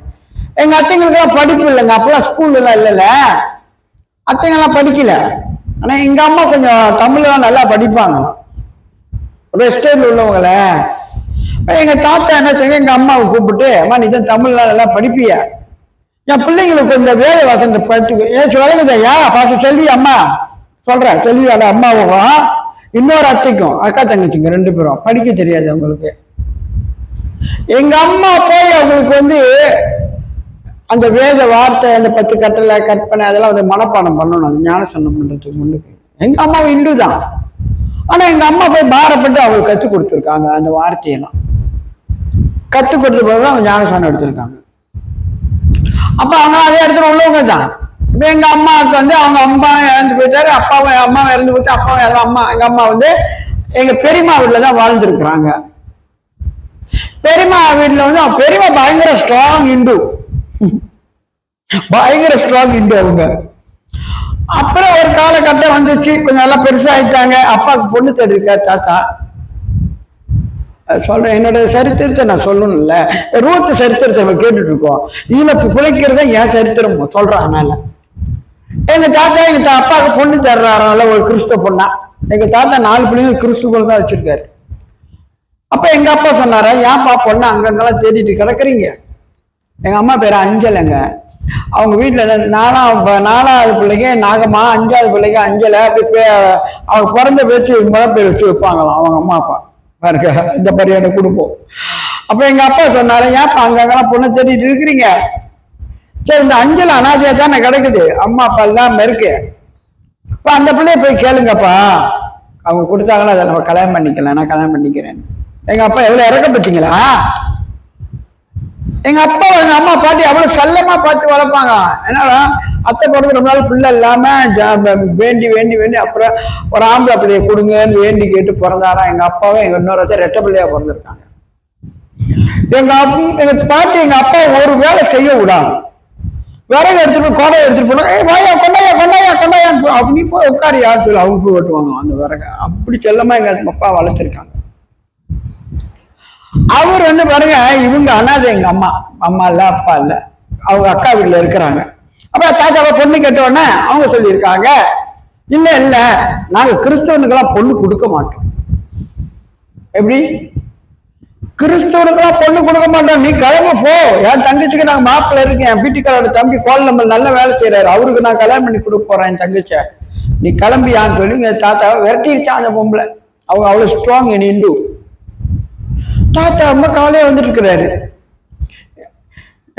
எங்க அத்தைங்களுக்கெல்லாம் படிப்பு இல்லைங்க, அப்பெல்லாம் ஸ்கூல் எல்லாம் இல்லைல்ல, அத்தைங்கெல்லாம் படிக்கல. ஆனா எங்க அம்மா கொஞ்சம் தமிழ்லாம் நல்லா படிப்பாங்க, வெஸ்டர்ன்ல உள்ளவங்கள. எங்க தாத்தா என்ன செய்ய, எங்க அம்மாவை கூப்பிட்டு, அம்மா நீ தான் தமிழ்லாம் நல்லா படிப்பிய, என் பிள்ளைங்களுக்கு இந்த வேலை வசந்த படிச்சு ஏன் சொல்லுங்கய்யா பாச செல்வி. அம்மா சொல்றேன், செல்வியோட அம்மாவும் இன்னொரு அத்தைக்கும் அக்கா தங்கச்சிங்க 2 பேரும் படிக்க தெரியாது அவங்களுக்கு. எங்க அம்மா போய் அவங்களுக்கு வந்து அந்த வேத வார்த்தை, அந்த 10 கட்டளை கற்பனை அதெல்லாம் வந்து மனப்பாடம் பண்ணணும், அது ஞானசனம் பண்றதுக்கு முன்னுக்கு. எங்க அம்மாவும் இந்து தான், ஆனா எங்க அம்மா போய் பாரப்பட்டு அவங்களுக்கு கற்றுக் கொடுத்துருக்காங்க. அந்த வார்த்தையெல்லாம் கற்றுக் கொடுத்த போது அவங்க ஞானசனம் எடுத்திருக்காங்க. அப்ப அவங்க அதே இடத்துல உள்ளவங்க தான். இப்ப எங்க அம்மாவுக்கு வந்து அவங்க அம்மா இறந்து போயிட்டாரு, அம்மாவும் இறந்து போயிட்டு, அப்பாவும் எங்க அம்மா வந்து எங்க பெரியம்மா வீட்டுல தான் வாழ்ந்துருக்குறாங்க. பெரியம்மா வீட்டுல வந்து பெரியம்மா பயங்கர ஸ்ட்ராங் இந்து, பயங்கர ஸ்ட்ராங் இந்து அவங்க. அப்புறம் ஒரு காலகட்டம் வந்துச்சு, கொஞ்சம் நல்லா பெருசாயிட்டாங்க. அப்பாவுக்கு பொண்ணு தேடி இருக்காரு தாத்தா. சொல்றேன், என்னோட சரித்திரத்தை நான் சொல்லணும்ல. ரூத் சரித்திரத்தை நம்ம கேட்டுட்டு இருக்கோம். இதுல பிழைக்கிறத என் சரித்திரம் சொல்றேன். அதனால எங்க தாத்தா அப்பாவுக்கு பொண்ணு தர்றாருனால ஒரு கிறிஸ்துவ பொண்ணா. எங்க தாத்தா 4 பிள்ளைங்க கிறிஸ்துவ தான் வச்சிருக்காரு. அப்ப எங்க அப்பா சொன்னாரா, ஏன்ப்பா பொண்ணு அங்கங்கெல்லாம் தேடிட்டு கிடக்குறீங்க? எங்க அம்மா பேரு அஞ்சலைங்க. அவங்க வீட்டுல 4வது பிள்ளைங்க நாகம்மா, 5வது பிள்ளைங்க அஞ்சலை. அப்படி அவங்க பிறந்த பேச்சு பேர் வச்சு வைப்பாங்களாம் அவங்க அம்மா அப்பா. பாருங்க இந்த மாதிரியான குடும்பம். அப்ப எங்க அப்பா சொன்னாரு, ஏன்ப்பா அங்கங்கெல்லாம் பொண்ணு தேடிட்டு இருக்கிறீங்க? சரி, இந்த அஞ்சலை அனாதையா தானே கிடக்குது, அம்மா அப்பா இல்லாம இருக்கு. இப்ப அந்த பிள்ளைய போய் கேளுங்கப்பா, அவங்க கொடுத்தாங்கன்னா அதை நம்ம கல்யாணம் பண்ணிக்கலாம், நான் கல்யாணம் பண்ணிக்கிறேன். எங்க அப்பா எவ்வளவு இறக்கப்பட்டீங்களா? எங்க அப்பா எங்க அம்மா பாட்டி அவ்வளவு செல்லமா பார்த்து வளர்ப்பாங்க. என்னடா அத்தை பிறகு ரொம்ப நாள் பிள்ளை இல்லாம வேண்டி வேண்டி வேண்டி அப்புறம் ஒரு ஆம்பளை பிள்ளைய கொடுங்கன்னு வேண்டி கேட்டு பிறந்தாரா எங்க அப்பாவும். எங்க இன்னொரு ரெட்டை பிள்ளையா பிறந்திருக்காங்க. எங்க பாட்டி எங்க அப்பா ஒரு வேலை செய்ய விடாது. விறகு எடுத்துட்டு போய் கோடை எடுத்துட்டு போனா கொண்டாயா கொண்டாயா கொண்டாயா அப்படி போய் உட்காரு யார் சொல்லி அவங்க போய் வெட்டுவாங்க அந்த விறகு. அப்படி செல்லமா எங்க அப்பா வளர்த்துருக்காங்க. அவர் பாருங்க, இவங்க அனாதை. எங்க அம்மா இல்ல, அப்பா இல்ல, அவங்க அக்கா வீட்டுல இருக்கிறாங்க. அப்ப தாத்தாவை பொண்ணு கேட்டோடனே அவங்க சொல்லியிருக்காங்க, இல்ல இல்ல நாங்க கிறிஸ்தவனுக்கெல்லாம் பொண்ணு கொடுக்க மாட்டோம். எப்படி? கிறிஸ்தவனுக்கெல்லாம் பொண்ணு கொடுக்க மாட்டோம், நீ கிளம்ப போ. என் தங்கச்சிக்கு நாங்க மாப்பிள்ள இருக்கேன், என் வீட்டுக்காரோட தம்பி கோல் நம்பர் நல்ல வேலை செய்யறாரு, அவருக்கு நான் கல்யாணம் பண்ணி கொடுக்க போறேன் என் தங்கச்ச, நீ கிளம்பியான்னு சொல்லி எங்க தாத்தாவை விரட்டிருச்சான் அந்த பொம்பளை. அவங்க அவ்வளவு ஸ்ட்ராங் இன் இந்து. தாத்தா ரொம்ப கவலையா வந்துட்டு இருக்கிறாரு.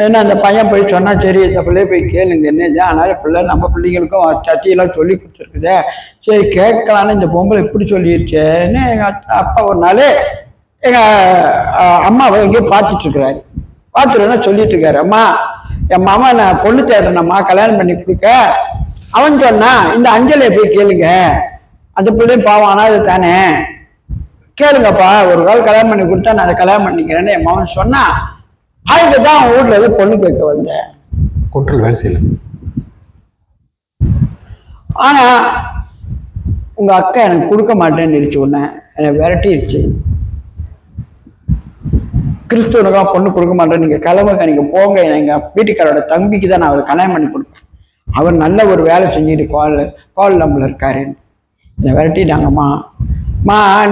ஏன்னா அந்த பையன் போய் சொன்னா, சரி இந்த பிள்ளைய போய் கேளுங்க என்ன ஆனாலும் பிள்ளை நம்ம பிள்ளைங்களுக்கும் சத்தியெல்லாம் சொல்லி கொடுத்துருக்குதே, சரி கேட்கலான்னு இந்த பொம்பளை இப்படி சொல்லிருச்சேன்னு எங்க அப்பா ஒரு நாள் எங்க அம்மாவை எங்கேயோ பார்த்துட்டு இருக்கிறாரு. பார்த்துருன்னா சொல்லிட்டு இருக்காரு, அம்மா என் மாமா நான் பொண்ணு தேடுறேனம்மா கல்யாணம் பண்ணி கொடுக்க. அவன் சொன்னா, இந்த அஞ்சலையை போய் கேளுங்க, அந்த பிள்ளையும் பாவம் அனாதை தானே, கேளுங்கப்பா, ஒரு கால் கல்யாணம் பண்ணி கொடுத்தா நான் அதை கல்யாணம் பண்ணிக்கிறேன்னு என் மாமன் சொன்னா. அதுக்கு தான் அவன் வீட்டுல இருந்து பொண்ணு கேட்க வந்தேன். கொண்டு வேலை செய்யல. ஆனா உங்க அக்கா எனக்கு கொடுக்க மாட்டேன்னு இருச்சு, உடனே என்னை விரட்டிடுச்சு. கிறிஸ்துவனுக்கா பொண்ணு கொடுக்க மாட்டேன், நீங்க கிளம்புங்க, நீங்க போங்க, எங்க வீட்டுக்காரோட தம்பிக்கு தான் நான் அவர் கல்யாணம் பண்ணி கொடுப்பேன், அவர் நல்ல ஒரு வேலை செஞ்சுட்டு கோல் நம்பர்ல இருக்காரு. என்னை விரட்டிட்டாங்கம்மா.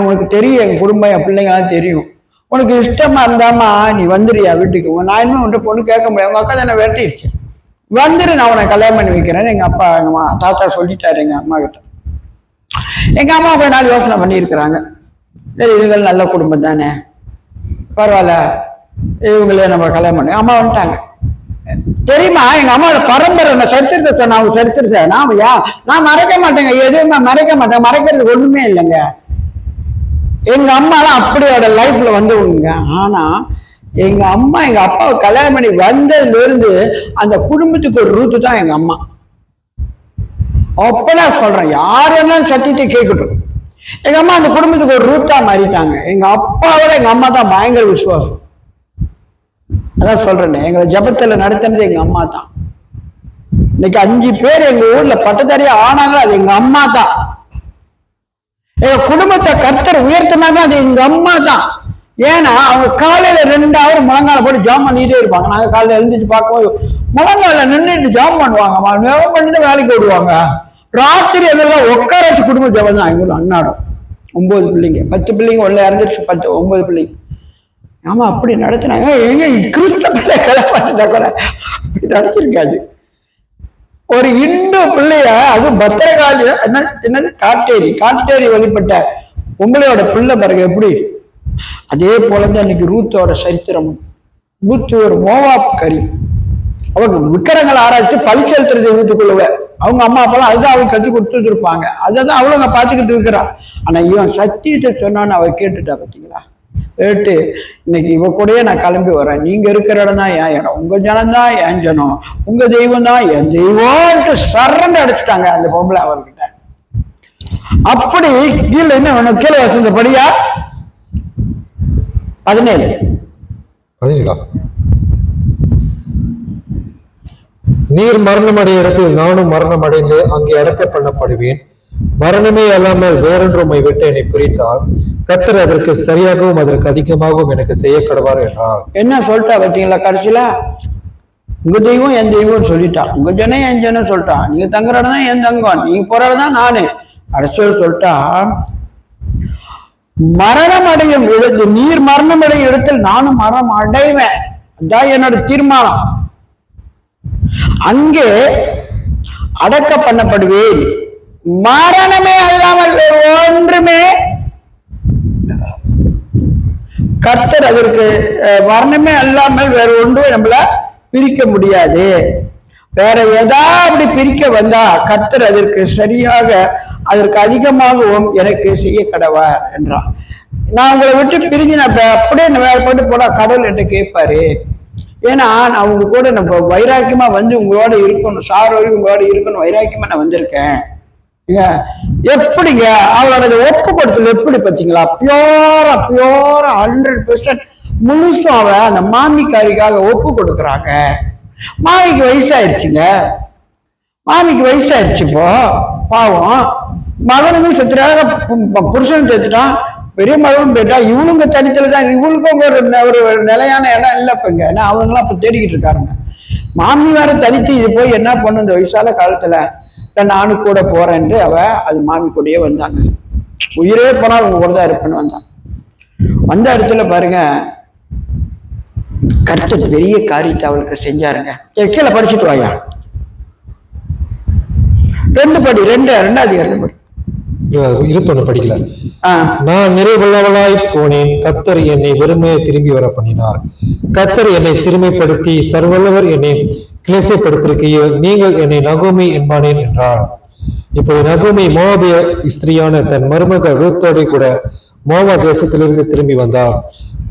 உனக்கு தெரியும் எங்க குடும்பம் என் பிள்ளைங்களாம் தெரியும், உனக்கு இஷ்டமா இருந்தாமா நீ வந்துடுறியா வீட்டுக்கு, நான் இன்னும் உன்ட்ட பொண்ணு கேட்க முடியாது, உங்க அக்கா தானே விரட்டிடுச்சு, வந்துரு நான் உனக்கு கல்யாணம் பண்ணி வைக்கிறேன்னு எங்க அப்பா எங்க தாத்தா சொல்லிட்டாரு எங்க அம்மா கிட்ட. எங்க அம்மா போய் நாள் யோசனை பண்ணியிருக்கிறாங்க, சரி இதுகள் நல்ல குடும்பம் தானே, பரவாயில்ல இவங்களே நம்ம கல்யாணம் பண்ணி. அம்மா வந்துட்டாங்க. தெரியுமா எங்க அம்மாவோட பரம்பரை சரித்திரத்தை சொன்ன, அவங்க சரித்திரத்தை நான் மறைக்க மாட்டேங்க, எதுவுமே மறைக்க மாட்டேன், மறைக்கிறதுக்கு ஒண்ணுமே இல்லைங்க. எங்க அம்மாலாம் அப்படியோட லைஃப்ல வந்தவங்க. ஆனா எங்க அம்மா எங்க அப்பாவை கல்யாணம் பண்ணி வந்ததுல இருந்து அந்த குடும்பத்துக்கு ஒரு ரூட்டு தான் எங்க அம்மா. அப்பதான் சொல்றேன், யார் வேணாலும் சத்தியத்தை கேட்கட்டும், எங்க அம்மா அந்த குடும்பத்துக்கு ஒரு ரூட்டா மாறிட்டாங்க. எங்க அப்பாவோட எங்க அம்மா தான் பயங்கர விசுவாசம். அதான் சொல்றேன், எங்களை ஜபத்துல நடத்தினது எங்க அம்மா தான். இன்னைக்கு 5 பேர் எங்க ஊர்ல பட்டதாரியா ஆனாங்க, அது எங்க அம்மா தான். எங்க குடும்பத்தை கர்த்தர் உயர்த்தினாங்க, அது எங்க அம்மா தான். ஏன்னா அவங்க காலையில 2 hour முழங்கால போட்டு ஜாம் பண்ணிட்டே இருப்பாங்க. நாங்க காலையில எழுந்திரிச்சு பார்க்கும்போது முழங்கால நின்றுட்டு ஜாம் பண்ணுவாங்க, ஜாம் பண்ணிட்டு வேலைக்கு விடுவாங்க. ராத்திரி அதெல்லாம் உட்கார வச்சு குடும்ப ஜபம் தான். எங்க அன்னாடம் 9 பிள்ளைங்க, 10 பிள்ளைங்க உள்ள இறந்துருச்சு, 9 பிள்ளைங்க. ஆமா அப்படி நடத்தினாங்க. எங்க கிறிஸ்தவ கலப்பாட்டா கூட அப்படி நடத்திருக்காது. ஒரு இந்து பிள்ளைய, அது பத்திரகாளி என்னது காட்டேரி வழிபட்ட உங்களையோட பிள்ளை பாருங்க எப்படி. அதே போலதான் இன்னைக்கு ரூத்தோட சரித்திரம். ரூத்து ஒரு மோவாப் கறி, அவங்க விக்கிரங்களை ஆராய்ச்சி பழி செலுத்துறது வீட்டுக்குள்ளவ. அவங்க அம்மா அப்பெல்லாம் அதுதான் அவங்க கற்றுக் கொடுத்துட்டு இருப்பாங்க, அதான் அவளும் அங்க பாத்துக்கிட்டு இருக்கிறா. ஆனா இவன் சத்தியத்தை சொன்னான்னு அவ கேட்டுட்டா. பார்த்தீங்களா? கேட்டு இன்னைக்கு இவ கூடயே நான் கிளம்பி வரேன், நீங்க இருக்கிற இடம் தான் என் இடம், உங்க ஜனம் தான் என் ஜனம், உங்க தெய்வம் தான் என் தெய்வம்ட்டு சரண்டு அடிச்சுட்டாங்க அந்த பொம்பளை அவர்கிட்ட. அப்படி கீழே என்ன வேணும், கீழே வசந்த படியா 17 நீர் மரணமடைய இடத்தில் நானும் மரணம் அடைந்து அங்கே அடக்க பண்ணப்படுவேன். மரணமே அல்லாமல் வேறொன்று உம்மை விட்டு என்னை பிரித்தால் கர்த்தர் அதற்கு சரியாகவும் அதற்கு அதிகமாகவும் எனக்கு செய்ய கடவார் என்றார். என்ன சொல்லிட்டா பார்த்தீங்களா? கடைசியில உங்க தெய்வம் என் தெய்வம் சொல்லிட்டான், உங்க ஜனம் என் ஜனம் சொல்லிட்டான், நீங்க தங்குற இடம் தான் என் தங்கம், நீங்க போற இடம் தான் நானு. கடைசியில் சொல்லிட்டா, மரணம் அடையும் இடத்தில், நீர் மரணம் அடையும் இடத்தில் நானும் மரணம் அடைவேன். அதான் என்னோட தீர்மானம். அங்கே அடக்க பண்ணப்படுவேன். மரணமே அல்லாமல் ஒன்றுமே கர்த்தர் அதற்கு மரணமே அல்லாமல் வேற ஒன்றும் நம்மள பிரிக்க முடியாது. வேற ஏதாவது பிரிக்க வந்தா கர்த்தர் அதற்கு சரியாக அதற்கு அதிகமாகவும் எனக்கு செய்ய கடவார் என்றான். நான் உங்களை விட்டு பிரிஞ்சு நான் அப்படியே வேற போட்டு போனா கடவுள் என்று கேட்பாரு. ஏன்னா நான் உங்க கூட நம்ம வைராக்கியமா வந்து உங்களோட இருக்கணும், சார் வரைக்கும் உங்களோட இருக்கணும், வைராக்கியமா நான் வந்திருக்கேன். எப்படிங்க அவளோட ஒப்பு கொடுத்தல் எப்படி பார்த்தீங்களா? பியோரா 100% முழுசும் அவ அந்த மாமிக்காரிக்காக ஒப்பு கொடுக்குறாங்க. மாமிக்கு வயசாயிடுச்சுங்க, மாமிக்கு வயசாயிடுச்சு. இப்போ பாவம் மகனும் செத்துட்டாங்க, புருஷனும் செத்துட்டான், பெரிய மகனும் போயிட்டா. இவனுங்க தனித்தல தான், இவனுக்கும் ஒரு நிலையான இடம் இல்லை இப்ப இங்க. ஏன்னா அவங்களாம் இப்ப தேடிக்கிட்டு இருக்காருங்க. மாமி வேற தனித்து இது போய் என்ன பண்ணும் இந்த வயசால காலத்துல, நானும் கூட போறேன்ட்டு அவ அது மாமி கூடயே வந்தாங்க. உயிரே போனா அவங்க கூட தான் இருப்பேன்னு வந்தான். வந்த இடத்துல பாருங்க, கர்த்தர் பெரிய காரியத்தை அவளுக்கு செஞ்சாருங்க. கீழே படிச்சுட்டு வாயா, 2 அதிகாரம் படி. 21 படிக்கல. நான் நிறைவுள்ளவளாய் போனேன், கர்த்தர் என்னை வெறுமையை திரும்பி வர பண்ணினார். கர்த்தர் என்னை சிறுமைப்படுத்தி சர்வல்லவர் என்னை கிளேசப்படுத்திருக்கையில் நீங்கள் என்னை நகோமி என்பானேன் என்றார். இப்போது நகோமி மோவாபிய ஸ்திரியான தன் மருமகள் ரூத்தோடு கூட மோவா தேசத்திலிருந்து திரும்பி வந்தார்.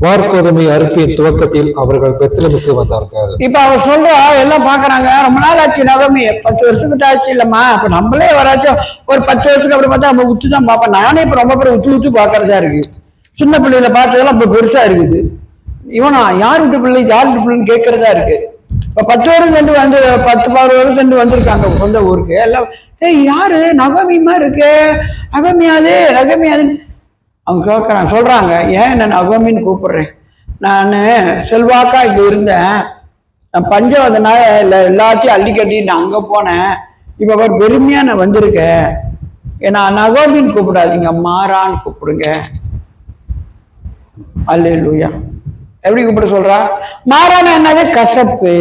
வார்கோதுமை அறுப்பின் துவக்கத்தில் அவர்கள் பெத்லெமுக்கு வந்தார்கள். இப்ப அவர் சொல்றா, எல்லாம் பாக்குறாங்க, ரொம்ப நாள் ஆச்சு நகோமி, 10 வருஷத்துக்கு ஆச்சு இல்லம்மா. இப்ப நம்மளே வராச்சும் ஒரு 10 வருஷத்துக்கு அப்படி பார்த்தா நம்ம உத்து தான் பார்ப்போம். நானே இப்ப ரொம்ப பேர் உத்து பாக்குறதா இருக்கு. சின்ன பிள்ளைல பார்த்ததெல்லாம் இப்ப பெருசா இருக்குது. இவனா யார் வீட்டு பிள்ளை யார் வீட்டு பிள்ளைன்னு கேட்கறதா இருக்கு. இப்ப 10 வருஷம் சென்று வந்து 10-12 வருஷம் சென்று வந்திருக்காங்க சொந்த ஊருக்கு. எல்லாம் யாரு நகோமி மாதிரி இருக்கு, நகோமியாதுன்னு அவங்க கேட்கறாங்க. சொல்றாங்க, ஏன் என்ன நகோமின்னு கூப்பிடுறேன்? நான் செல்வாக்கா இங்க இருந்தேன், நான் பஞ்சம் வந்தனால எல்லாத்தையும் அள்ளி கட்டி நான் அங்க போனேன். இப்ப ஒரு பெருமையா நான் வந்திருக்கேன். ஏன்னா நகோமின்னு கூப்பிடாதீங்க, மாறான்னு கூப்பிடுங்க. அல்லேலூயா. எப்படி கூப்பிட சொல்றா? மாறானா என்னது? கசப்பு.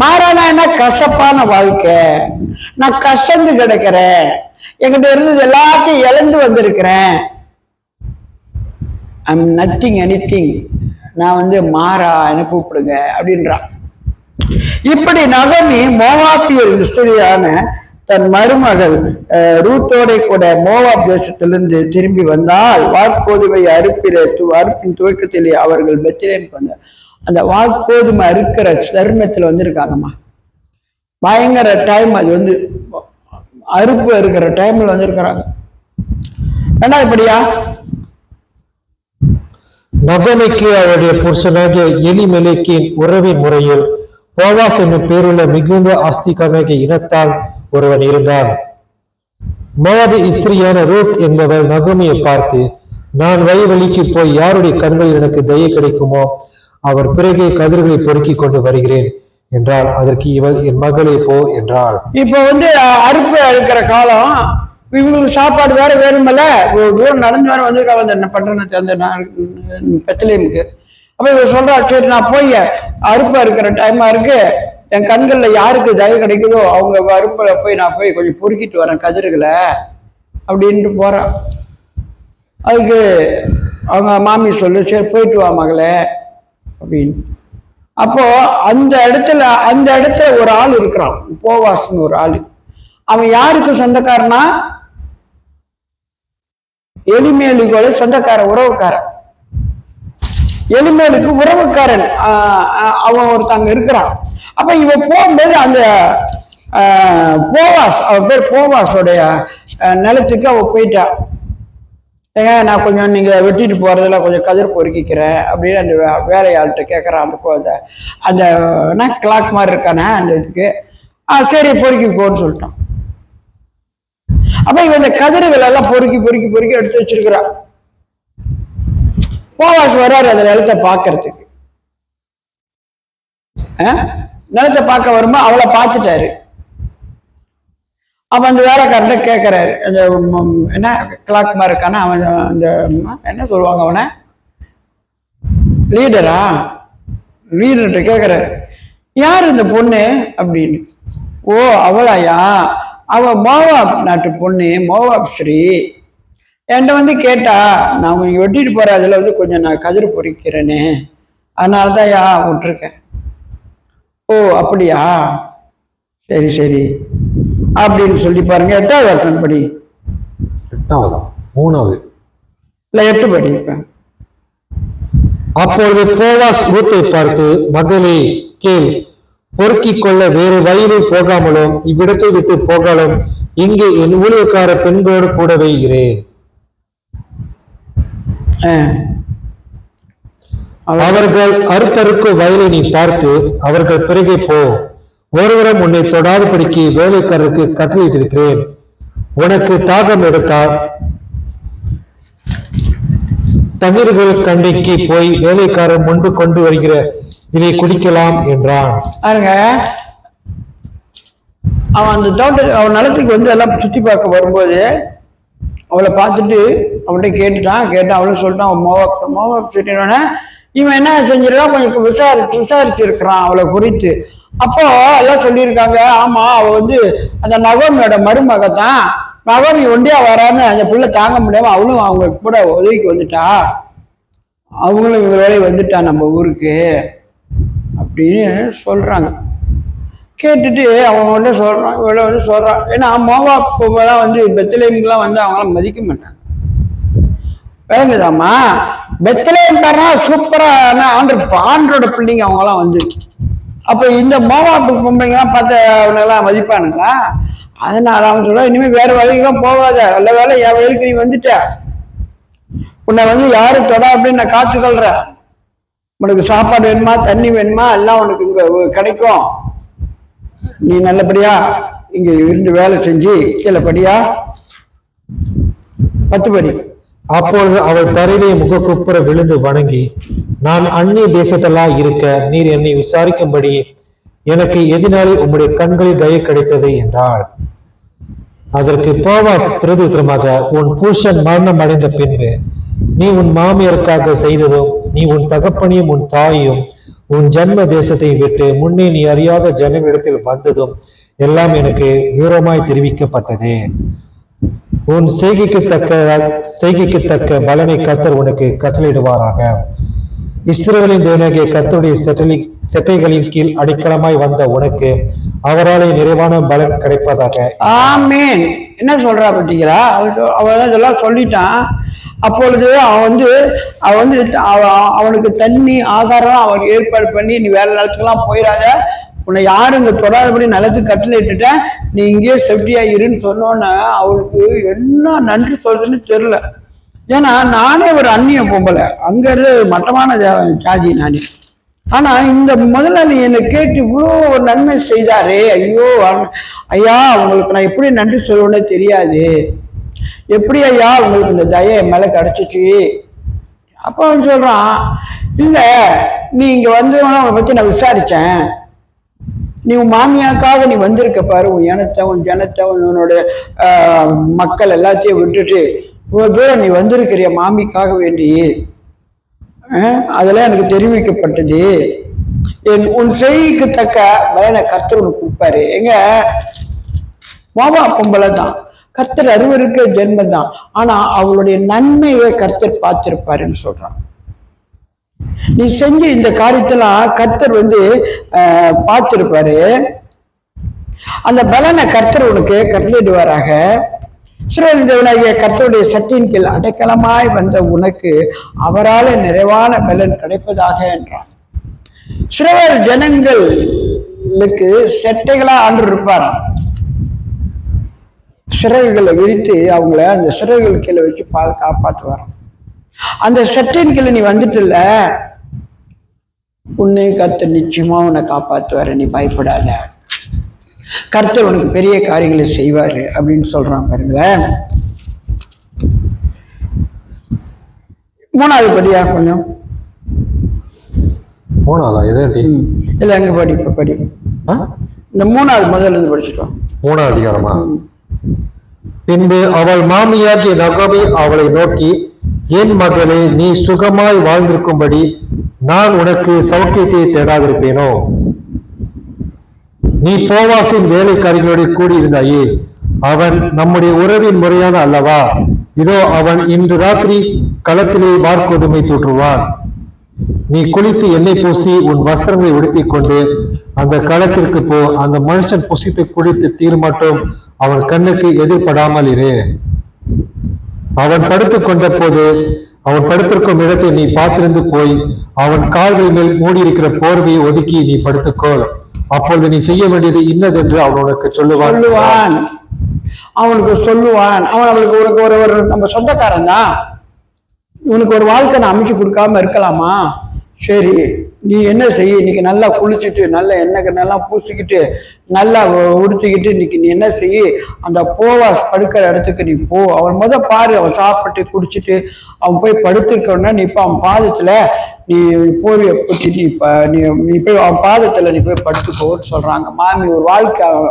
மாறானா என்ன? கசப்பான வாழ்க்கை. நான் கசந்து கிடக்கிறேன், என்கிட்ட இருந்தது எல்லாத்தையும் இழந்து வந்திருக்கிறேன். I'm nothing anything. நான் வந்து மாறா என்ன கூப்பிடுங்க அப்படின்றான். இப்படி நகோமி மோவாபியர் ஸ்திரியான தன் மருமகள் ரூத்தோட கூட மோவாப் தேசத்திலிருந்து திரும்பி வந்தால் வார்கோதுமை அறுப்பின் துவக்கத்திலே அவர்கள் பெத்லெமுக்கு வந்தார். அந்த வார்கோதுமை அறுக்கிற தருணத்துல வந்திருக்காங்கம்மா. பயங்கர டைம் அது, வந்து அறுப்பு இருக்கிற டைம்ல வந்திருக்கிறாங்க. ரெண்டாவதுபடியா நகோமிக்கு அவருடைய புருஷனாகிய எலிமெலேக்கின் உறவின் முறையில் போவாஸ் என்னும் பேருள்ள மிகுந்த ஆஸ்திகனாகிய இனத்தால் ஒருவன் இருந்தான். மோவாபி ஸ்திரியான ரூத் என்பவர் நகோமியை பார்த்து, நான் வயவழிக்கு போய் யாருடைய கண்களில் எனக்கு தயை கிடைக்குமோ அவர் பிறகே கதிர்களை பொறுக்கி கொண்டு வருகிறேன் என்றால், அதற்கு இவள், என் மகளே போ என்றாள். இப்போ வந்து அறுப்பு இருக்கிற காலம், இவங்களுக்கு சாப்பாடு வேற வேணுமல்ல, தூரம் நடந்து வேற வந்திருக்காங்க என்ன பண்றேன்னு அந்த பெத்லெமுக்கு. அப்ப இவ சொல்றா, சரி நான் போய் அறுப்பா இருக்கிற டைமா இருக்கு, என் கண்கள்ல யாருக்கு தயவு கிடைக்குதோ அவங்க அறுப்புல போய் நான் போய் கொஞ்சம் பொறுக்கிட்டு வரேன் கதிர்களை அப்படின்ட்டு போறான். அதுக்கு அவங்க மாமி சொல்லு, சரி போயிட்டு வா மகளே அப்படின்னு. அப்போ அந்த இடத்துல ஒரு ஆள் இருக்கிறான், போவாஸ்னு ஒரு ஆளு. அவன் யாருக்கு சொந்தக்காரனா? எலிமேலுக்கு சொந்தக்கார, உறவுக்காரன். எலிமேலுக்கு உறவுக்காரன் அவன் ஒருத்தங்க இருக்கிறான். அப்ப இவன் போகும்போது அந்த போவாஸ், அவன் பேர் போவாஸோடைய நிலத்துக்கு அவ போயிட்டா. ஏங்க நான் கொஞ்சம் நீங்க வெட்டிட்டு போறதுல கொஞ்சம் கதிர் பொறுக்கிக்கிறேன் அப்படின்னு அந்த வேலையாள்கிட்ட கேட்கறான். அந்த கிளாக் மாதிரி இருக்கானே அந்த இதுக்கு, சரி பொறுக்கி போன்னு சொல்லிட்டான். அப்ப இவன் இந்த கதிர்கள் எல்லாம் பொறுக்கி எடுத்து வச்சிருக்கிறான். போவாஸ் வர்றாரு அந்த நிலத்தை பார்க்கறதுக்கு. நிலத்தை பார்க்க வரும்போது அவளை பார்த்துட்டாரு. அப்ப அந்த வேலைக்காரன் கேட்கிறாரு, அந்த என்ன கிளாக் மாதிரி இருக்கானா அவன், அந்த என்ன சொல்லுவாங்க அவனை, லீடரா, லீடர்கிட்ட கேட்கிறாரு, யார் இந்த பொண்ணு அப்படின்னு. ஓ அவளாயா, அவ மோவாப் நாட்டு பொண்ணு, மோவாப் ஸ்ரீ. என்கிட்ட கேட்டா, நான் கொஞ்சம் வெட்டிட்டு போற, அதுல கொஞ்சம் நான் கதிர் பொறிக்கிறேன்னு, அதனாலதான் யா விட்டுருக்கேன். ஓ அப்படியா, சரி சரி அப்படின்னு சொல்லி பாருங்க. 8வது வசனம் படி. 8வதா 3வது இல்ல 8 படி. அப்பொழுது போவாஸ் ரூத்தை பார்த்து, மகளே கேள், பொறுக்கிக் கொள்ள வேறு வயலில் போகாமலும் இவ்விடத்தை விட்டு போகாலும் இங்கே என் ஊழியக்கார பெண்களோடு கூடவே இரு. அவர்கள் அறுப்பறுக்கு வயலை நீ பார்த்து அவர்கள் பிறகே போ. ஒருவரும் உன்னை தொடாதபடிக்கு வேலைக்காரருக்கு கட்டளையிட்டிருக்கிறேன். உனக்கு தாகம் எடுத்தால் தண்ணீர்கள் கண்டிக்கு போய் வேலைக்காரர் முன்பு கொண்டு வருகிற இதை குடிக்கலாம் என்றான். அவன் அந்த அவன் நிலத்துக்கு எல்லாம் சுத்தி பார்க்க வரும்போது அவளை பார்த்துட்டு அவன்கிட்ட கேட்டான். அவளும் சொல்லிட்டான், அவன் மோவாப் சொல்லினோடனே இவன் என்ன செஞ்சிருக்கான், கொஞ்சம் விசாரிச்சிருக்கிறான் அவளை குறித்து. அப்போ எல்லாம் சொல்லியிருக்காங்க, ஆமா அவ அந்த நகோமியோட மருமக தான். நகோமி ஒண்டியா வரான்னு அந்த பிள்ளை தாங்க முடியாம அவளும் அவங்க கூட உதவிக்கு வந்துட்டா, அவங்களும் இவங்க வேலையை வந்துட்டா நம்ம ஊருக்கு அப்படின்னு சொல்றாங்க. கேட்டுட்டு அவங்க சொல்றான், இவ்வளோ சொல்றான். ஏன்னா மோவாப்லாம் பெத்லெஹேம்லாம் அவங்களாம் மதிக்க மாட்டாங்க. விளங்குதாமா, பெத்லெஹேம்காரனா சூப்பரான ஆண்டோட பிள்ளைங்க அவங்களாம் அப்ப இந்த மோவாப்பு பொம்பளைங்கலாம் பார்த்த அவனெல்லாம் மதிப்பானுங்களா? அதனால அவன் சொல்ற, இனிமே வேற வழிக்கெல்லாம் போகாத, நல்ல வேலை என் வயலுக்கு நீ வந்துட்ட, உன்னை யாரு தொடா அப்படின்னு நான் காத்துக்கொள்றேன். உனக்கு சாப்பாடு வேணுமா, தண்ணி வேணுமா, எல்லாம் உனக்கு இங்க கிடைக்கும். நீ நல்லபடியா இங்க இருந்து வேலை செஞ்சு கீழே படியா. 10 படி. அப்பொழுது அவள் தரையிலே முகக்குப்புற விழுந்து வணங்கி, நான் அந்நிய தேசத்தெல்லாம் இருக்க நீர் என்னை விசாரிக்கும்படி எனக்கு எதினாலே உம்முடைய கண்களில் தயை கிடைத்தது என்றாள். அதற்கு போவாஸ் பிரதித்திரமாக, உன் புருஷன் மரணம் அடைந்த பின்பு நீ உன் மாமியாருக்காக செய்ததும், நீ உன் தகப்பனையும் உன் தாயையும் உன் ஜன்ம தேசத்தை விட்டு முன்னே நீ அறியாத ஜனங்களிடத்தில் வந்ததும் எல்லாம் எனக்கு விவரமாய் தெரிவிக்கப்பட்டது. உன் செய்கைக்கு தக்க பலனை கர்த்தர் உனக்கு கட்டளையிடுவாராக. இஸ்ரவேலின் தேவனாகிய கர்த்தருடைய செட்டைகளின் கீழ் அடிக்கலமாய் வந்த உனக்கு அவராலே நிறைவான பலன் கிடைப்பதாக. ஆமேன். என்ன சொல்றா பார்த்தீங்களா? அவன் இதெல்லாம் சொல்லிட்டான். அப்பொழுது அவனுக்கு தண்ணி ஆகாரம் அவன் ஏற்பாடு பண்ணி, நீ வேற நிலத்துக்கெல்லாம் போயிடாத, உன்னை யாரும் இங்க தொடாதபடி நிலத்துக்கு கட்டில இட்டுட்ட, நீ இங்கேயே சேஃப்டியா இருன்னு சொன்னோன்னு அவளுக்கு என்ன நன்றி சொல்றதுன்னு தெரியல. ஏன்னா நானே ஒரு அந்நிய பொம்பளை, அங்க இருந்து மட்டமான ஜாதி நானே. ஆனா இந்த முதலாளி என்னை கேட்டு இவ்வளோ ஒரு நன்மை செய்தாரே, ஐயா உங்களுக்கு நான் எப்படி நன்றி சொல்லுவேன்னே தெரியாது, எப்படி ஐயா உங்களுக்கு இந்த தயை என் மேல கிடைச்சிச்சு. அப்ப அவன் சொல்றான், இல்ல நீ இங்க அவனை பத்தி நான் விசாரிச்சேன், நீ உன் மாமியாக்காக நீ வந்திருக்க பாரு, உன் இனத்தை உன் ஜனத்தை உன்னோட மக்கள் எல்லாத்தையும் விட்டுட்டு இவ்வளவு தூரம் நீ வந்திருக்கிறிய மாமிக்காக வேண்டி, அதெல்லாம் எனக்கு தெரிவிக்கப்பட்டது. உன் செய்திக்கு தக்க பலனை கர்த்தர் உனக்கு கொடுப்பாரு. எங்க மோவாப் பொம்பளை தான், கர்த்தர் அருவருக்கு ஜென்மம் தான், ஆனா அவளுடைய நன்மையை கர்த்தர் பார்த்திருப்பாருன்னு சொல்றான். நீ செஞ்ச இந்த காரியத்தெல்லாம் கர்த்தர் பார்த்திருப்பாரு, அந்த பலனை கர்த்தர் உனக்கு கட்டளையிடுவாராக. இஸ்ரவேலின் தேவனாகிய கர்த்தருடைய சட்டியின் கீழ் அடைக்கலமாய் வந்த உனக்கு அவரால் நிறைவான பலன் கிடைப்பதாக என்றான். இஸ்ரவேல் ஜனங்களுக்கு செட்டைகளா ஆண்டு இருப்பார். சிறகுகளை விரித்து அவங்கள அந்த சிறகுகள் கீழே வச்சு காப்பாற்றுவார். அந்த சட்டின் கீழே நீ வந்துட்டுல, உன்னையும் கர்த்தர் நிச்சயமா உன்னை காப்பாற்றுவாரு, நீ பயப்படாத, கர்த்தர் உனக்கு பெரிய காரியங்களை செய்வாரு அப்படின்னு சொல்றான் பாருங்களேன். மூணாவது படியா கொஞ்சம்? மூணாவதா? எதாண்டி? இல்லை, எங்க படி, இப்ப படி. இந்த மூணாவது முதல்ல இருந்து படிச்சுட்டோம். மூணாவது அதிகாரமா? பின்பு அவள் மாமியாகிய நகோமி அவளை நோக்கி, என் மகளே, நீ சுகமாய் வாழ்ந்திருக்கும்படி நான் உனக்கு சௌக்கியத்தை தேடாதிருப்பேனோ? நீ போவாசின் வேலைக்காரிகளோடு கூடியிருந்தாயே, அவன் நம்முடைய உறவின் முறையான அல்லவா? இதோ அவன் இன்று ராத்திரி களத்திலே வார்கோதுமை தூற்றுவான். நீ குளித்து எண்ணெய் பூசி உன் வஸ்திரங்களை உடுத்திக் கொண்டு அந்த களத்திற்கு போ. அந்த மனுஷன் புசித்து குடித்து தீர் மட்டும் அவன் கண்ணுக்கு எதிர்படாமல் இரு. அவன் படுத்துக் கொண்ட போது அவன் படுத்திருக்கும் இடத்தை நீ பார்த்திருந்து போய் அவன் கால்கள் மேல் மூடியிருக்கிற போர்வையை ஒதுக்கி நீ படுத்துக்கொள். அப்பொழுது நீ செய்ய வேண்டியது இன்னதென்று அவன் உனக்கு சொல்லுவான். அவனுக்கு சொல்லுவான். அவன் அவளுக்கு ஒரு நம்ம சொந்தக்காரன் தான். இவனுக்கு ஒரு வாழ்க்கை நான் அமைச்சு கொடுக்காம இருக்கலாமா? சரி, நீ என்ன செய்ய, இன்னைக்கு நல்லா குளிச்சுட்டு நல்ல எண்ணெய் எல்லாம் பூசிக்கிட்டு நல்லா உடுத்திக்கிட்டு இன்னைக்கு நீ என்ன செய்ய, அந்த போவாஸ் படுக்கிற இடத்துக்கு நீ போ. அவன் பாரு, அவன் சாப்பிட்டு குடிச்சிட்டு அவன் போய் படுத்திருக்கோன்னா நீ இப்போ அவன் பாதத்துல நீ போய் நீ நீ போய் அவன் பாதத்துல நீ போய் படுத்துக்கோன்னு சொல்றாங்க. மாமி ஒரு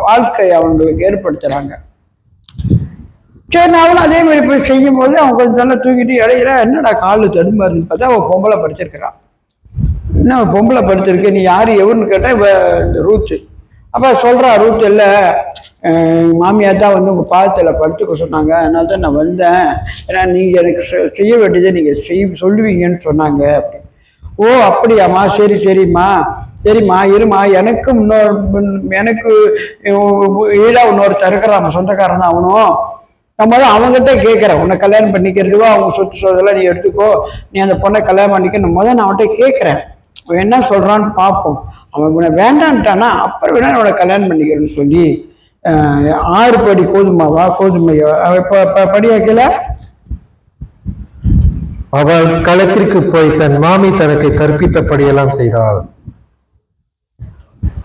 வாழ்க்கை அவங்களுக்கு ஏற்படுத்துறாங்க. சரி, அவன் அதே மாதிரி போய் செய்யும் போது அவன் கொஞ்சம் நல்லா தூக்கிட்டு இடையில என்னடா காலு தடுமாறுன்னு பார்த்தா அவன் பொம்பளை படிச்சிருக்கிறான். என்ன பொம்பளை படுத்திருக்கு, நீ யாரு எவருன்னு கேட்டா இந்த ரூத்து. அப்ப சொல்றா, ரூத் இல்லை, மாமியார் தான் உங்க பாதத்துல படுத்துக்க சொன்னாங்க, அதனால தான் நான் வந்தேன். ஏன்னா நீங்க எனக்கு செய்ய வேண்டியதை நீங்க சொல்லுவீங்கன்னு சொன்னாங்க. அப்படி. ஓ அப்படியாம்மா, சரி சரிம்மா, சரிம்மா இருமா, எனக்கு ஈடா இன்னொரு தருக்கிறான், சொந்தக்காரன் தான் அவனும். நம்ம தான் அவங்ககிட்ட கேட்குறேன், உன்னை கல்யாணம் பண்ணிக்கிறதுவோ அவங்க சொத்து சொதெல்லாம் நீ எடுத்துக்கோ, நீ அந்த பொண்ணை கல்யாணம் பண்ணிக்க. நம்ம தான் நான் அவன்கிட்ட கேட்குறேன், அவன் என்ன சொல்றான்னு பார்ப்போம். அவன் உன்னை வேண்டான்ட்டானா அப்புறம் வேணா அவனை கல்யாணம் பண்ணிக்கிறேன்னு சொல்லி 6 படி கோதுமையோ படி வைக்கல. அவள் களத்திற்கு போய் தன் மாமி தனக்கு கற்பித்தபடியெல்லாம் செய்தாள்.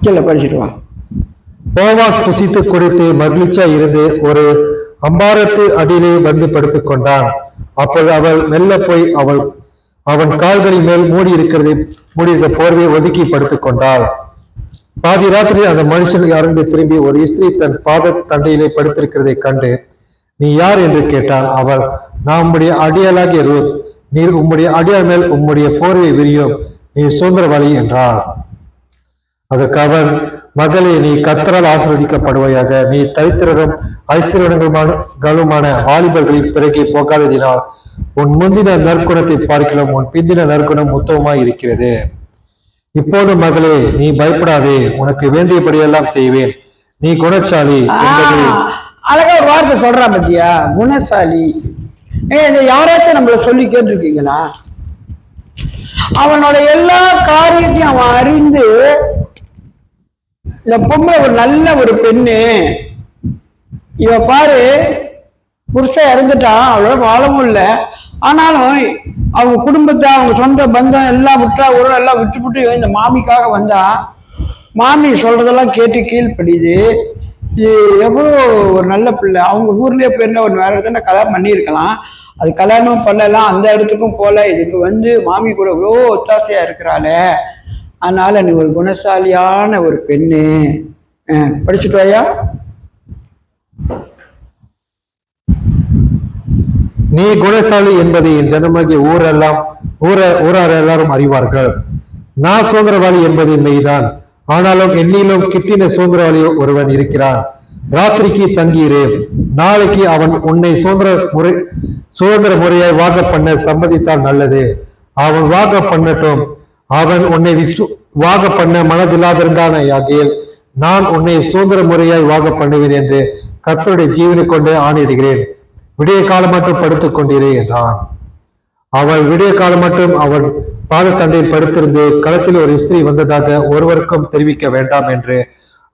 கீழே படிச்சுட்டு போவாஸ் புசித்து குடித்து மகிழ்ச்சியா இருந்து ஒரு அம்பாரத்து அடியிலே வந்து படுத்துக் கொண்டான். அப்போது அவள் மெல்ல போய் அவன் கால்களின் மேல் மூடியிருக்க போர்வையை ஒதுக்கி படுத்துக் கொண்டாள். பாதி ராத்திரி அந்த மனுஷன் யாருன்னு திரும்பி ஒரு இஸ்திரி தன் பாத தண்டையிலே படுத்திருக்கிறதை கண்டு, நீ யார் என்று கேட்டான். அவள், நான் உம்முடைய அடியாளாகிய ரூத், நீர் உம்முடைய அடியாள் மேல் உம்முடைய போர்வை விரியும், நீ சுதந்திரவாளி என்றாள். அதற்கு அவன், மகளே, நீ கர்த்தரால் ஆசீர்வதிக்கப்படுவாயாக. நீ தரித்திரரும் ஐஸ்வர்யங்களுமான வாலிபர்களின் பிறகே போகாததினால் உன் முந்தின நற்குணத்தை பார்க்கலாம் உன் பிந்தின நற்குணம் உத்தமமாய் இருக்கிறது. இப்போது மகளே, நீ பயப்படாதே, உனக்கு வேண்டியபடியெல்லாம் செய்வேன், நீ குணசாலி. அழகா ஒரு வார்த்தை சொல்றான் பத்தியா, குணசாலி. யாராச்சும் நம்மள சொல்லி கேட்டிருக்கீங்களா? அவனோட எல்லா காரியத்தையும் அவன் அறிந்து, இந்த பொம்பளை ஒரு நல்ல ஒரு பெண்ணு, இவ பாரு புருஷன் இறந்துட்டான், அவளோட வாழவும் இல்லை, ஆனாலும் அவங்க குடும்பத்தை அவங்க சொந்த பந்தம் எல்லாம் விட்டா உரம் எல்லாம் விட்டுவிட்டு இந்த மாமிக்காக வந்தா, மாமி சொல்றதெல்லாம் கேட்டு கீழ்படியுது. இது எவ்வளோ ஒரு நல்ல பிள்ளை. அவங்க ஊர்லயே போயிருந்தா ஒரு வேற இடத்துல கல்யாணம் பண்ணியிருக்கலாம், அது கல்யாணம் பண்ணலாம், அந்த இடத்துக்கும் போல, இதுக்கு மாமி கூட எவ்வளோ ஒத்தாசையா இருக்கிறாளே, அதனால நீ ஒரு குணசாலியான ஒரு பெண்ணு. படிச்சுட்டு வாயா. நீ குணசாலி என்பதை என் ஜனமாகிய ஊரார் எல்லாரும் அறிவார்கள். நான் சுதந்திரவாளி என்பதை மெய்தான், ஆனாலும் என்னிலும் கிட்டின சுதந்திரவாளி ஒருவன் இருக்கிறான். ராத்திரிக்கு தங்கியிரு, நாளைக்கு அவன் உன்னை சுதந்திர முறையாய் வாக பண்ண சம்மதித்தால் நல்லது. அவன் வாக பண்ணட்டும். அவன் உன்னை வாக பண்ண மனதில்லாதிருந்தான் ஆகியில் நான் உன்னை சுதந்திர முறையாய் வாக பண்ணுவேன் என்று கர்த்தருடைய ஜீவனை கொண்டு ஆணையிடுகிறேன். விடிய காலம் மட்டும் படுத்துக் கொண்டிரு என்றான். அவள் விடிய காலம் மட்டும் அவன் பாதத்தண்டையில் படுத்திருந்து களத்தில் ஒரு இஸ்திரி வந்ததாக ஒருவருக்கும் தெரிவிக்க வேண்டாம் என்று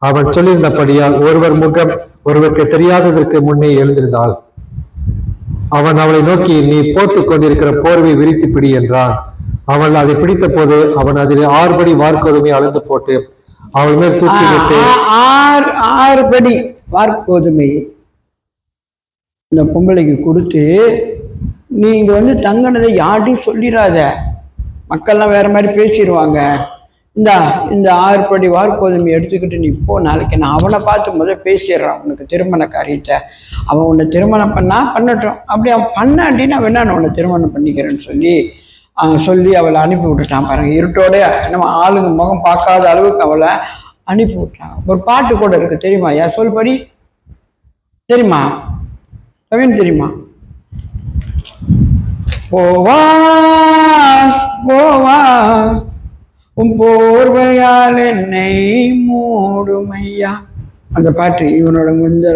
அவன் சொல்லியிருந்தபடியால் ஒருவர் முகம் ஒருவருக்கு தெரியாததற்கு முன்னே எழுந்திருந்தாள். அவன் அவளை நோக்கி, நீ போத்துக் கொண்டிருக்கிற போர்வை விரித்து பிடி என்றான். அவள் அதை பிடித்த போது அவன் அதில் 6 படி வார்கோதுமை அளந்து போட்டு அவள் மேல் தூக்கி விட்டு 6 படி வார்கோதுமை இந்த பொம்பளைக்கு கொடுத்து, நீ இங்கே வந்து தங்கினதை யார்ட்டையும் சொல்லிடாத, மக்கள்லாம் வேற மாதிரி பேசிடுவாங்க. இந்த 6 படி வார்கோதுமை எடுத்துக்கிட்டு நீ போ, நாளைக்கு நான் அவனை பார்த்து முதல் பேசிடுறான் உனக்கு திருமண காரியத்தை. அவன் உன்னை திருமணம் பண்ணட்டும், அப்படி அவன் பண்ணாண்டின்னு அவன் நான் உன்னை திருமணம் பண்ணிக்கிறேன்னு சொல்லி அவளை அனுப்பி விட்டுட்டான் பாருங்க. இருட்டோட நம்ம ஆளுங்க முகம் பார்க்காத அளவுக்கு அவளை அனுப்பி விட்டான். ஒரு பாட்டு கூட இருக்கு தெரியுமா? ஏன் சொல் படி, தெரியுமா கவின்? தெரியுமா? போவாஸ் போவாஸ் உன் போர்வையால் என்னை மூடுமையா, அந்த பாட்டு இவனோட இந்த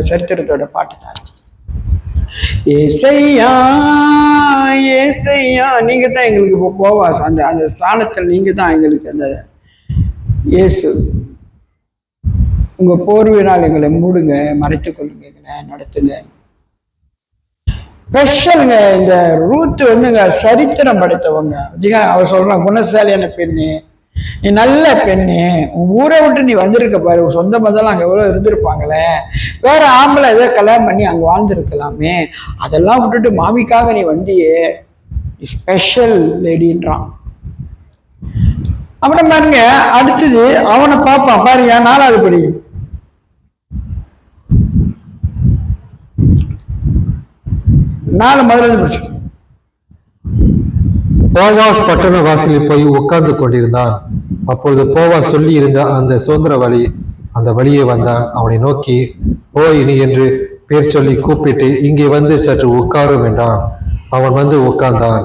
சரித்திரத்தோட பாட்டு தான். ஏசையா ஏசையா, நீங்க தான் எங்களுக்கு இப்போ போவாஸ், அந்த ஸ்தானத்தில் நீங்க தான் எங்களுக்கு அந்த இயேசு. உங்க போர்வையினால் எங்களை மூடுங்க, மறைத்துக் கொள்ளுங்க, எங்களை நடத்துங்க. ஸ்பெஷலுங்க. இந்த ரூத் வந்துங்க சரித்திரம் படைத்தவங்க. அவர் சொல்றான், குணசாலியான பெண்ணு, நீ நல்ல பெண்ணு, உன் ஊரை விட்டு நீ வந்திருக்க பாரு, சொந்த மதெல்லாம் அங்கே எவ்வளோ இருந்திருப்பாங்களே, வேற ஆம்பளை ஏதோ கல்யாணம் பண்ணி அங்கே வாழ்ந்துருக்கலாமே, அதெல்லாம் விட்டுட்டு மாமிக்காக நீ வந்தியே, ஸ்பெஷல் லேடின்றான். அப்புறம் பாருங்க, அடுத்தது அவனை பார்ப்பான் பாருங்க, 4வது படி. போவாஸ் பட்டண வாசலில் போய் உட்கார்ந்து கொண்டிருந்தான். அப்பொழுது போவாஸ் சொல்லி இருந்த அந்த சுதந்திர வழி அந்த வழியே வந்தான். அவனை நோக்கி, ஓய் நீ என்று பேர் சொல்லி கூப்பிட்டு, இங்கே வந்து சற்று உட்காரும் என்றான். அவன் வந்து உட்கார்ந்தான்.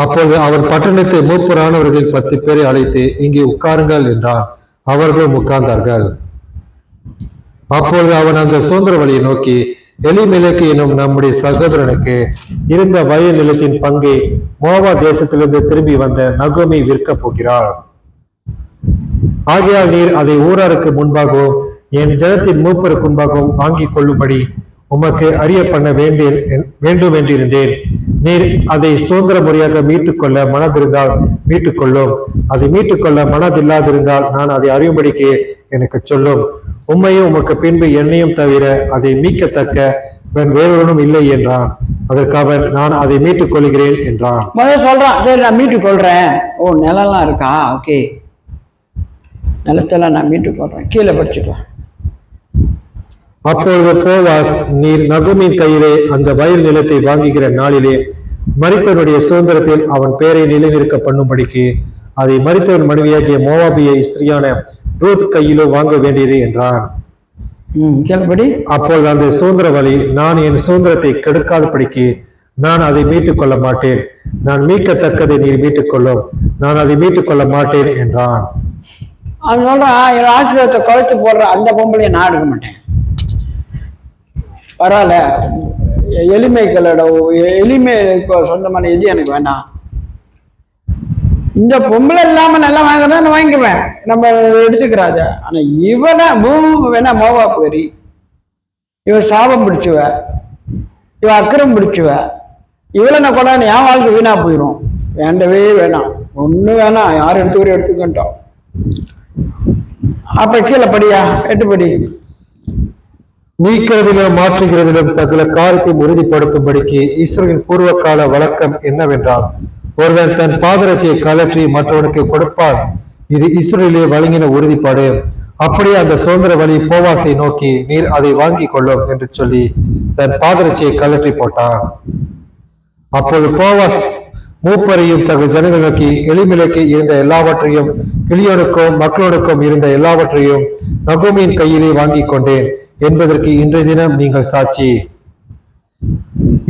அப்பொழுது அவன் பட்டணத்தை மூப்பரானவர்களில் 10 பேரை அழைத்து, இங்கே உட்காருங்கள் என்றான். அவர்களும் உட்கார்ந்தார்கள். அப்பொழுது அவன் அந்த சுதந்திர வழியை நோக்கி, எலிமெலேக்கு எனும் நம்முடைய சகோதரனுக்கு இருந்த வயல் நிலத்தின் பங்கை மோவா தேசத்திலிருந்து திரும்பி வந்த நகோமி விற்க போகிறார். ஆகையால் நீர் அதை ஊராருக்கு முன்பாகவும் என் ஜனத்தின் மூப்பருக்கு முன்பாகவும் வாங்கி கொள்ளும்படி உமக்கு அறிய பண்ண வேண்டும் என்றிருந்தேன். நீர் அதை சுதந்திர முறையாக மீட்டுக்கொள்ள மனதிருந்தால் மீட்டுக்கொள்ளும், அதை மீட்டுக்கொள்ள மனதில்லாதிருந்தால் நான் அதை அறியும்படிக்கு எனக்கு சொல்லும். உம்மையும் உமக்கு பின்பு என்னையும் தவிர அதை மீட்கத்தக்க வேறொருவனும் இல்லை என்றான். அதற்கு அவன், நான் அதை மீட்டுக் கொள்கிறேன் என்றான். சொல்றான், சரி நான் மீட்டுக் கொள்றேன். ஓ நிலம்லாம் இருக்கா, ஓகே, நிலத்தெல்லாம் நான் மீட்டுக் கொள்றேன், கீழே படிச்சுக்கலாம். அப்பொழுது போவாஸ், நீர் நகோமியின் கையிலே அந்த வயல் நிலத்தை வாங்குகிற நாளிலே மரித்தவனுடைய சுதந்திரத்தில் அவன் பெயரை நிலைநிற்க பண்ணும்படிக்கு அதை மரித்தவன் மனைவியாகிய மோவாபிய ஸ்திரியான ரூத் கையிலோ வாங்க வேண்டியது என்றான். அப்பொழுது அந்த சுதந்திர வழி, நான் என் சுதந்திரத்தை கெடுக்காதபடிக்கு நான் அதை மீட்டுக் கொள்ள மாட்டேன், நான் மீட்கத்தக்கதை நீர் மீட்டுக் கொள்ளும், நான் அதை மீட்டுக் கொள்ள மாட்டேன் என்றான். அவன் சொல்றான், என் ஆசீர்வாதத்தை குறைத்து போடுற அந்த பொம்பளையை நான் எடுக்க மாட்டேன், பரவாயில்ல, எளிமை சொந்தமான எது எனக்கு வேண்டாம், இந்த பொம்பளை இல்லாம நல்லா வாங்குறதா நான் வாங்கிக்குவேன், நம்ம எடுத்துக்கிறாத. ஆனா இவனை வேணா மோவாப்பு வரி, இவன் சாபம் பிடிச்சுவ, இவன் அக்கறம் பிடிச்சுவ, இவளை நான் கூட என் வாழ்க்கை வீணா போயிடும், வேண்டவே வேணாம், ஒண்ணு வேணாம், யாரும் எடுத்துக்கிட்டோம். அப்ப கீழே படியா 8 படி. நீக்கிறதிலும் மாற்றுகிறதிலும் சகல காரியத்தையும் உறுதிப்படுத்தும்படிக்கு இஸ்ரவேலின் பூர்வ கால வழக்கம் என்னவென்றால், ஒருவன் தன் பாதரட்சியை கலற்றி மற்றவனுக்கு கொடுப்பான், இது இஸ்ரவேலிலே வழங்கின உறுதிப்பாடு. அப்படியே அந்த சுதந்திர வழி போவாசை நோக்கி, நீர் அதை வாங்கி கொள்ளும் என்று சொல்லி தன் பாதரட்சியை கலற்றி போட்டான். அப்போது போவாஸ் மூப்பரையும் சகல ஜனங்கள் நோக்கி, எலிமெலேக்கு இருந்த எல்லாவற்றையும் கிளியோனுக்கும் மக்களோனுக்கும் இருந்த எல்லாவற்றையும் நகோமியின் கையிலே வாங்கி கொண்டேன் என்பதற்கு இன்றைய தினம் நீங்கள் சாட்சி.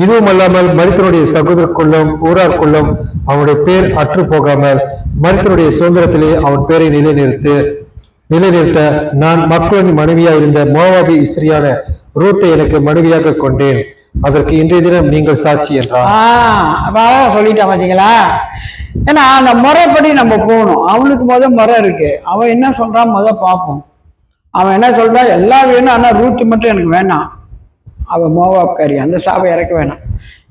இதுவும் அல்லாமல் மரித்தனுடைய சகோதரருக்குள்ளும் ஊராருக்குள்ளும் அவனுடைய பேர் அற்று போகாமல் மரித்தனுடைய சுதந்திரத்திலே அவன் பேரை நிலைநிறுத்த நான் மக்களின் மனைவியா இருந்த மோவாபி ஸ்திரியான ரூத்தை எனக்கு மனைவியாக கொண்டேன், அதற்கு இன்றைய தினம் நீங்கள் சாட்சி என்றார். சொல்லிட்டா பாத்தீங்களா? ஏன்னா அந்த முறைப்படி நம்ம போகணும். அவனுக்கு முறை இருக்கு, அவன் என்ன சொல்றான் பார்ப்போம். அவன் என்ன சொல்றான், எல்லாம் வேணும், ஆனா ரூத்து மட்டும் எனக்கு வேணாம், அவன் மோவாப்காரி, அந்த சாபை இறக்க வேணாம்.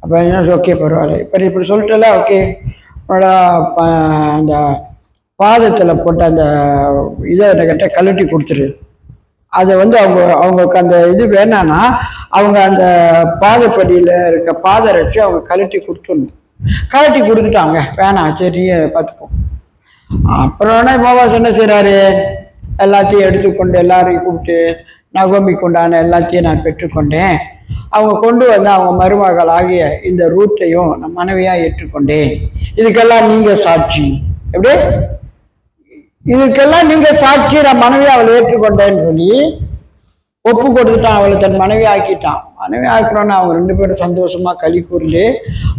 அப்போ என்ன, ஓகே பரவாயில்ல, இப்படி சொல்லிட்டல, ஓகே, அந்த பாதத்தில் போட்ட அந்த இதை கிட்ட கழட்டி கொடுத்துரு, அதை வந்து அவங்களுக்கு அந்த இது வேணான்னா அவங்க அந்த பாதப்படியில் இருக்க பாதரைச்சு அவங்க கழட்டி கொடுத்துடணும். கழட்டி கொடுத்துட்டாங்க, வேணாம் சரி பார்த்துப்போம். அப்புறம் போவாஸ் என்ன செய்கிறாரு, எல்லாத்தையும் எடுத்துக்கொண்டு எல்லாரையும் கூப்பிட்டு நகோமிக்கு உண்டான எல்லாத்தையும் நான் பெற்றுக்கொண்டேன். அவங்க கொண்டு வந்து அவங்க மருமகள் ஆகிய இந்த ரூத்தையும் நான் மனைவியாக ஏற்றுக்கொண்டேன். இதுக்கெல்லாம் நீங்கள் சாட்சி. எப்படி? இதுக்கெல்லாம் நீங்கள் சாட்சி, நான் மனைவியை அவளை ஏற்றுக்கொண்டேன்னு சொல்லி ஒப்பு கொடுத்துட்டான். அவளை தன் மனைவி ஆக்கிட்டான். மனைவி ஆக்கிறோன்னு அவங்க 2 பேரும் சந்தோஷமா களி கூர்ந்து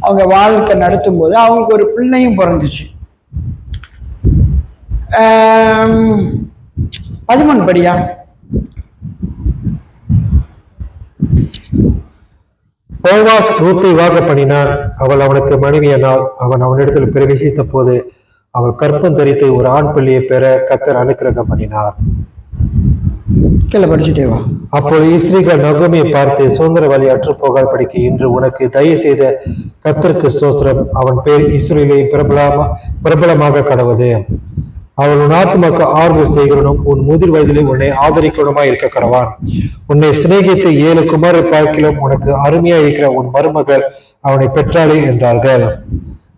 அவங்க வாழ்க்கை நடத்தும் போது அவங்களுக்கு ஒரு பிள்ளையும் பிறந்துச்சு. 13 படியா. போவாஸ் ரூத்தை வாக பண்ணினான். அவள் அவனுக்கு மனைவியானால். அவன் அவனிடத்தில் பிரவேசித்த போது அவள் கற்பம் தரித்து ஒரு ஆண் பிள்ளையை பெற கர்த்தர் அனுக்கிரகம் பண்ணினார். கீழே படிச்சுட்டே வா. அப்போது ஸ்திரீகள் நகோமியை பார்த்து, சுதந்திரவாளி அற்று போகாத படிக்க இன்று உனக்கு தயவு செய்த கர்த்தருக்கு ஸ்தோத்திரம். அவன் பேர் இஸ்ரவேலிலே பிரபலமாக கடவுது. அவன் உன் ஆத்துமாக்கு ஆறுதல் செய்கிறனும் உன் முதிர் வயதிலே உன்னை ஆதரிக்கணுமா இருக்க கடவான். உன்னை சிநேகித்து 7 குமாரை பார்க்கிலும் உனக்கு அருமையா இருக்கிற உன் மருமகள் அவனை பெற்றாளே என்றார்கள்.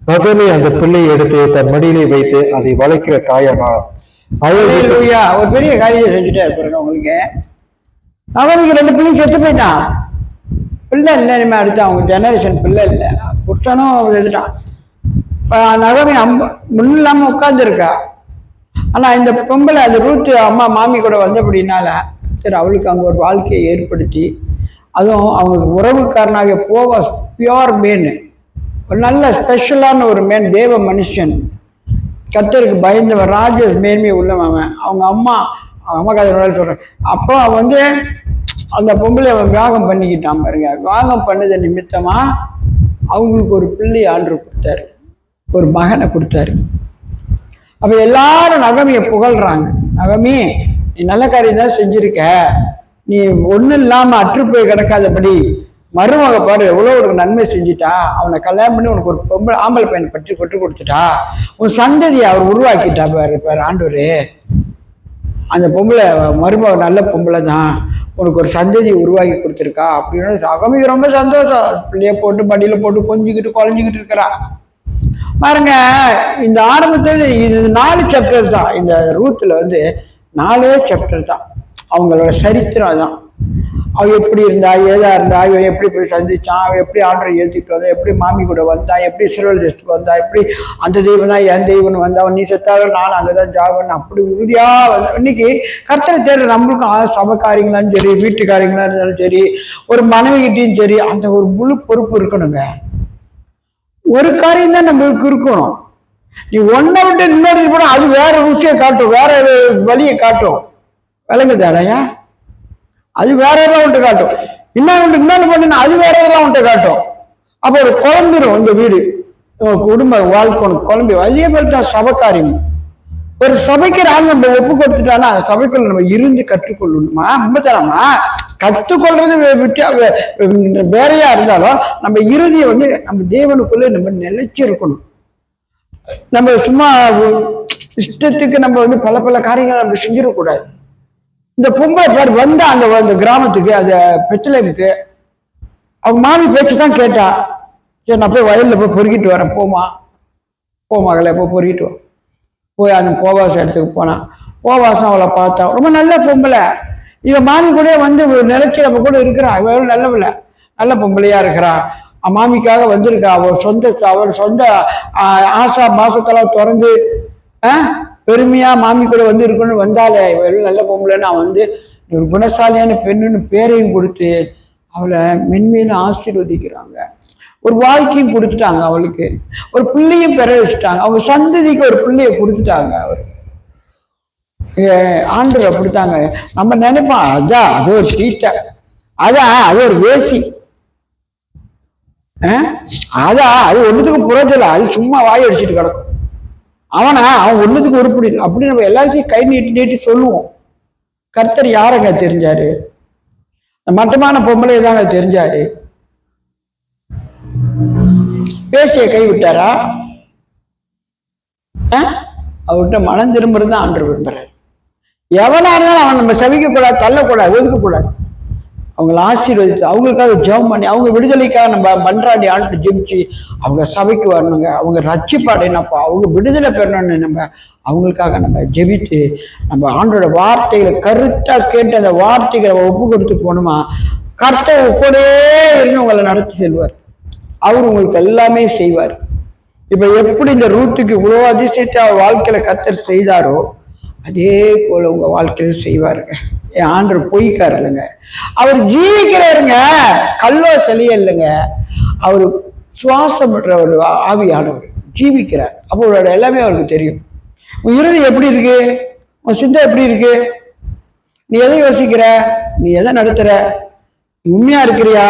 நகோமி அந்த பிள்ளையை எடுத்து தன் மடியிலே வைத்து அதை வளர்க்கிற தாயானார். ஒரு பெரிய காரியத்தை செஞ்சுட்டே இருப்பாருங்க உங்களுக்கு. நகோமிக்கு 2 பிள்ளைங்க செத்து போயிட்டான். பிள்ளை இல்லை, இனிமே அடுத்து அவங்க ஜெனரேஷன் பிள்ளை இல்லை. புருஷனும் எழுதிட்டான். நகோமி முன்னும் இல்லாமல் உட்காந்துருக்கா. ஆனா இந்த பொம்பளை அது ரூத்து அம்மா மாமி கூட வந்தபடினால சரி அவளுக்கு அங்கே ஒரு வாழ்க்கையை ஏற்படுத்தி, அதுவும் அவங்களுக்கு உறவுக்காரனாக போவாஸ் பியோர் மேன், ஒரு நல்ல ஸ்பெஷலான ஒரு மேன், தேவ மனுஷன், கர்த்தருக்கு பயந்தவன், ராஜ மேன்மை உள்ளவன். அவங்க அம்மா கதை சொல்றேன். அப்போ வந்து அந்த பொம்பளை அவன் விவாகம் பண்ணிக்கிட்டான் பாருங்க. விவாகம் பண்ணது நிமித்தமா அவங்களுக்கு ஒரு பிள்ளை ஆண்டு கொடுத்தாரு, ஒரு மகனை கொடுத்தாரு. அப்ப எல்லாரும் நகமியை புகழ்றாங்க. நகமி, நீ நல்ல காரியம் தான் செஞ்சிருக்க, நீ ஒன்றும் இல்லாம அற்று போய் கிடக்காதபடி மருமக பாரு எவ்வளோ ஒரு நன்மை செஞ்சுட்டா, அவனை கல்யாணம் பண்ணி உனக்கு ஒரு பொம்பளை ஆம்பளை பையனை பற்றி கொட்டு கொடுத்துட்டா, உன் சந்ததியை அவர் உருவாக்கிட்டா பாரு ஆண்டவரு. அந்த பொம்பளை மருமக நல்ல பொம்பளை தான், உனக்கு ஒரு சந்ததியை உருவாக்கி கொடுத்துருக்கா அப்படின்னு நகமிக்கு ரொம்ப சந்தோஷம். பிள்ளைய போட்டு படியில போட்டு கொஞ்சிக்கிட்டு குழஞ்சிக்கிட்டு இருக்கிறா பாருங்க. இந்த ஆரம்பத்தில் இது 4 சாப்டர் தான். இந்த ரூத்தில் வந்து 4 சாப்டர் தான். அவங்களோட சரித்திரம் தான். அவ எப்படி இருந்தா, ஏதா இருந்தா, அவன் எப்படி போய் சந்திச்சான், அவன் எப்படி ஆர்டரை ஏற்றிட்டு வந்தா, எப்படி மாமி கூட வந்தா, எப்படி சிறுவல் தேசத்துக்கு வந்தா, எப்படி அந்த தெய்வம் தான் என் தெய்வம்னு வந்தா, நீ செத்தாக நானும் அங்கேதான் ஜாவன் அப்படி உறுதியா வந்த. இன்னைக்கு கர்த்தரை தேடுற நம்மளுக்கும் சபக்காரியங்களாலும் சரி, வீட்டுக்காரியங்களா இருந்தாலும் சரி, ஒரு மனைவிகிட்டையும் சரி, அந்த ஒரு முழு பொறுப்பு இருக்கணுங்க. ஒரு காரியம் தான் நம்மளுக்கு இருக்கணும். நீ ஒன்றை விட்டு இன்னொரு கூட அது வேற ருசியை காட்டும், வேற வழியை காட்டும். விளங்குதாடையா? அது வேற எல்லாம் ஒன்று காட்டும். இன்னொன்று பண்ணினா அது வேற எல்லாம் ஒன்று காட்டும். அப்போ ஒரு குழம்பிடும் இந்த வீடு, குடும்ப வாழ்க்கை உனக்கு குழம்பி. அதே மாதிரி தான் சபைக்காரியம். ஒரு சபைக்கு நாள் நம்ம ஒப்பு கொடுத்துட்டானா அந்த சபைக்குள்ள நம்ம இருந்து கற்றுக்கொள்ளணுமா? உண்மைத்தனமா கற்றுக்கொள்றது வேறையா இருந்தாலும் நம்ம இறுதியை வந்து நம்ம தேவனுக்குள்ள நம்ம நிலைச்சிருக்கணும். நம்ம சும்மா இஷ்டத்துக்கு நம்ம வந்து பல காரியங்களை நம்ம செஞ்சிடக்கூடாது. இந்த பொம்பளை பேர் வந்தா அந்த கிராமத்துக்கு, அந்த பெத்தலேமுக்கு, அவங்க மாமி பேச்சு தான் கேட்டா. சரி நான் போய் வயலில் போய் பொறுக்கிட்டு வரேன், போமாகல போய் பொறுக்கிட்டு வா. போய் அந்த போவாச இடத்துக்கு போனான். போவாசம் அவளை பார்த்தா ரொம்ப நல்ல பொம்பளை. இவன் மாமி கூட வந்து நிலைச்சி நம்ம கூட இருக்கிறான். இவன் நல்லவில்லை, நல்ல பொம்பளையா இருக்கிறான். மாமிக்காக வந்திருக்கா. அவள் சொந்த ஆசா மாசத்தெல்லாம் திறந்து பெருமையா மாமி கூட வந்து இருக்கணும்னு வந்தாலே இவள் நல்ல பொம்பளைன்னு அவன் வந்து ஒரு குணசாலியான பெண்ணுன்னு பேரையும் கொடுத்து அவளை மென்மேலும் ஆசீர்வதிக்கிறாங்க. ஒரு வாழ்க்கையும் கொடுத்துட்டாங்க அவளுக்கு, ஒரு பிள்ளையும் பெற வச்சுட்டாங்க. அவங்க சந்ததிக்கு ஒரு பிள்ளைய கொடுத்துட்டாங்க. அவர் ஆண்டவர் அப்படித்தாங்க. நம்ம நினைப்போம் அதான் அது ஒரு டீச்சர், அது ஒரு வேசி, அது ஒன்றுத்துக்கு புரோஜனம், அது சும்மா வாய் அடிச்சுட்டு கிடக்கும். அவன் ஒன்றுத்துக்கு உருப்படி அப்படி நம்ம எல்லாத்தையும் கை நீட்டி சொல்லுவோம். கர்த்தர் யாரங்க தெரிஞ்சாரு? மட்டமான பொம்பளை தாங்க தெரிஞ்சாரு. பேசிய கை விட்டாரா? அவர்கிட்ட மனம் திரும்புறது தான் ஆண்டவர் விரும்புறாரு. எவனா இருந்தாலும் அவன் நம்ம சபிக்கக்கூடாது, தள்ளக்கூடாது, ஒதுக்கக்கூடாது. அவங்கள ஆசீர்வதித்து அவங்களுக்காக ஜெபம் பண்ணி அவங்க விடுதலைக்காக நம்ம மன்றாடி ஆண்டு ஜெபிச்சு அவங்க சபைக்கு வரணுங்க. அவங்க ரட்சிப்பாடைனப்பா அவங்க விடுதலை பெறணும்னு நம்ம அவங்களுக்காக நம்ம ஜெபித்து நம்ம ஆண்டோட வார்த்தைகளை கருத்தாக கேட்டு அந்த வார்த்தைகளை ஒப்பு கொடுத்து போகணுமா, கர்த்தர் கூடவே இருந்து உங்களை நடத்தி செல்வார். அவர் உங்களுக்கு எல்லாமே செய்வார். இப்ப எப்படி இந்த ரூத்துக்கு இவ்வளோ அதிசயத்தை அவர் வாழ்க்கையில கர்த்தர் செய்தாரோ அதே போல உங்க வாழ்க்கையில செய்வாருங்க. என் ஆண்டவர் பொய்க்கார் இல்லைங்க, அவர் ஜீவிக்கிறாருங்க, கல்லோ சிலையே இல்லைங்க. அவர் சுவாசம் பண்ற ஒரு ஆவியானவர் ஜீவிக்கிறார். அப்போ அவரோட எல்லாமே அவருக்கு தெரியும். உன் இறுதி எப்படி இருக்கு, உன் சிந்தை எப்படி இருக்கு, நீ எதை யோசிக்கிற, நீ எதை நடத்துற, நீ உண்மையா இருக்கிறியா,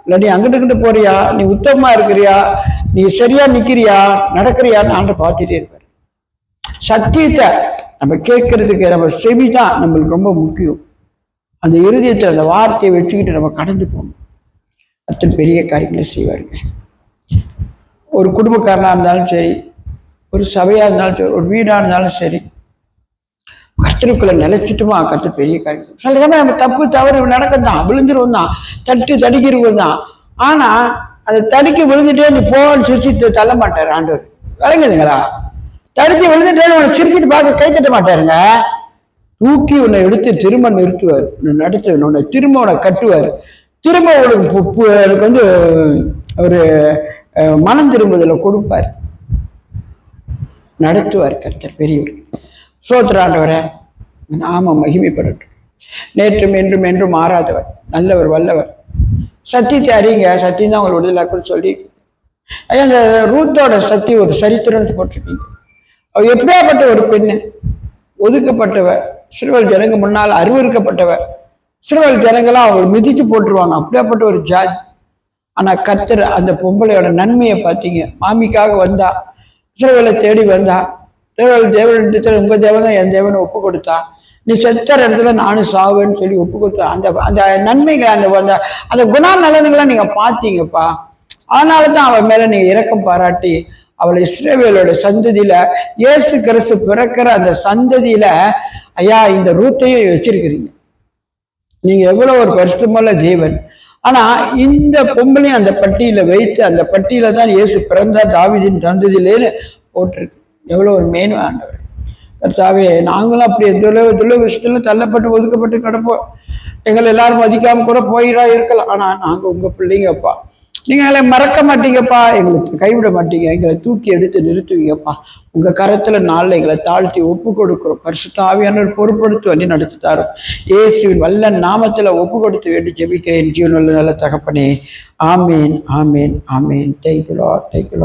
இல்லை நீ அங்கிட்டு போறியா, நீ உத்தமமா இருக்கிறியா, நீ சரியா நிக்கிறியா, நடக்கிறியான்னு ஆண்டவர் பார்த்துட்டே இருப்பார். சத்தியத்தை நம்ம கேட்கறதுக்கு நம்ம செவி தான் நம்மளுக்கு ரொம்ப முக்கியம். அந்த இருதயத்தை அந்த வார்த்தையை வச்சுக்கிட்டு நம்ம கடந்து போகணும். அத்தனை பெரிய காரியங்களை செய்வாருங்க. ஒரு குடும்பக்காரனாக இருந்தாலும் சரி, ஒரு சபையாக இருந்தாலும் சரி, ஒரு வீடாக இருந்தாலும் சரி, கர்த்தருக்குள்ள நிலைச்சிட்டுமா கர்த்தர் பெரிய காரியம். சில சமயம் நம்ம தப்பு தவறு நடக்கத்தான், விழுந்துருவோம் தான், தடிக்கிறவங்க தான். ஆனால் அதை தடிக்க விழுந்துட்டே நீ போன்னு சிரிச்சுட்டு தள்ள மாட்டார் ஆண்டவர். விளங்குதுங்களா? தடுத்து விழுந்துட்டே உன்னை சிரிச்சுட்டு பார்க்க கை தட்ட மாட்டாருங்க. தூக்கி உன்னை எடுத்து திரும்ப நிறுத்துவார், நடத்து உன்னை திரும்ப உன்னை கட்டுவார், திரும்ப உனக்கு வந்து ஒரு மனம் திரும்புதலை கொடுப்பார், நடத்துவார் கர்த்தர் பெரியவர். சோத்திராண்டவரை நாம மகிமைப்படட்டும். நேற்றும் என்றும் என்றும் மாறாதவர், நல்லவர், வல்லவர். சத்தியத்தை அறியுங்க, சத்தியம் தான் உங்களை விடுதலாக்குன்னு சொல்லி ஐயா அந்த ரூத்தோட சத்தி ஒரு சரித்திரம் போட்டிருக்கீங்க. அவள் எப்படியாப்பட்ட ஒரு பெண்ணு, ஒதுக்கப்பட்டவர், சிறுவல் ஜனங்க முன்னால் அருவருக்கப்பட்டவர், சிறுவல் ஜனங்களாம் அவர் மிதிச்சு போட்டுருவாங்க, அப்படியாப்பட்ட ஒரு ஜாதி. ஆனா கர்த்தர் அந்த பொம்பளையோட நன்மையை பார்த்தீங்க. மாமிக்காக வந்தா, சிறுவலை தேடி வந்தா, சிறுவல் தேவனிடத்துல உங்க தேவன் தான் என் தேவனை ஒப்பு கொடுத்தா, நீ செத்தற இடத்துல நானும் சாவேன்னு சொல்லி ஒப்பு கொடுத்தா. அந்த அந்த நன்மைகள் அந்த அந்த குணநலன்கள்லாம் நீங்க பார்த்தீங்கப்பா. அதனால தான் அவன் மேல நீங்க இரக்கம் பாராட்டி அவளை இஸ்ரவேலோட சந்ததியில இயேசு கிறிஸ்து பிறக்கிற அந்த சந்ததியில ஐயா இந்த ரூத்தையும் வச்சிருக்கிறீங்க. நீங்க எவ்வளவு ஒரு பரிசுத்தமுள்ள தேவன். ஆனா இந்த பொம்பளையும் அந்த பட்டியல வைத்து, அந்த பட்டியல தான் இயேசு பிறந்தா தாவீதின் சந்ததியிலேன்னு போட்டிருக்கு. எவ்வளவு ஒரு மேன்மையானவர் கர்த்தாவே. நாங்களும் அப்படி துள்ள விஷயத்துல தள்ளப்பட்டு ஒதுக்கப்பட்டு கிடப்போம். எங்களை எல்லாரும் மதிக்காம கூட போயிடா இருக்கலாம். ஆனா நாங்க உங்க பிள்ளைங்கப்பா, நீங்க எங்களை மறக்க மாட்டீங்கப்பா, எங்களுக்கு கைவிட மாட்டீங்க, எங்களை தூக்கி எடுத்து நிறுத்துவீங்கப்பா. உங்க கரத்துல நாளில் எங்களை தாழ்த்தி ஒப்பு கொடுக்கிறோம். பரிசுத்த ஆவியானவர் பொறுப்படுத்தி வழி நடத்தி தாரும். இயேசுவின் வல்ல நாமத்துல ஒப்பு கொடுத்து வேண்டி ஜெபிக்கிறேன் ஜீவனுள்ள நல்ல தகப்பனே. ஆமீன், ஆமீன், ஆமீன். Thank you Lord, thank you Lord.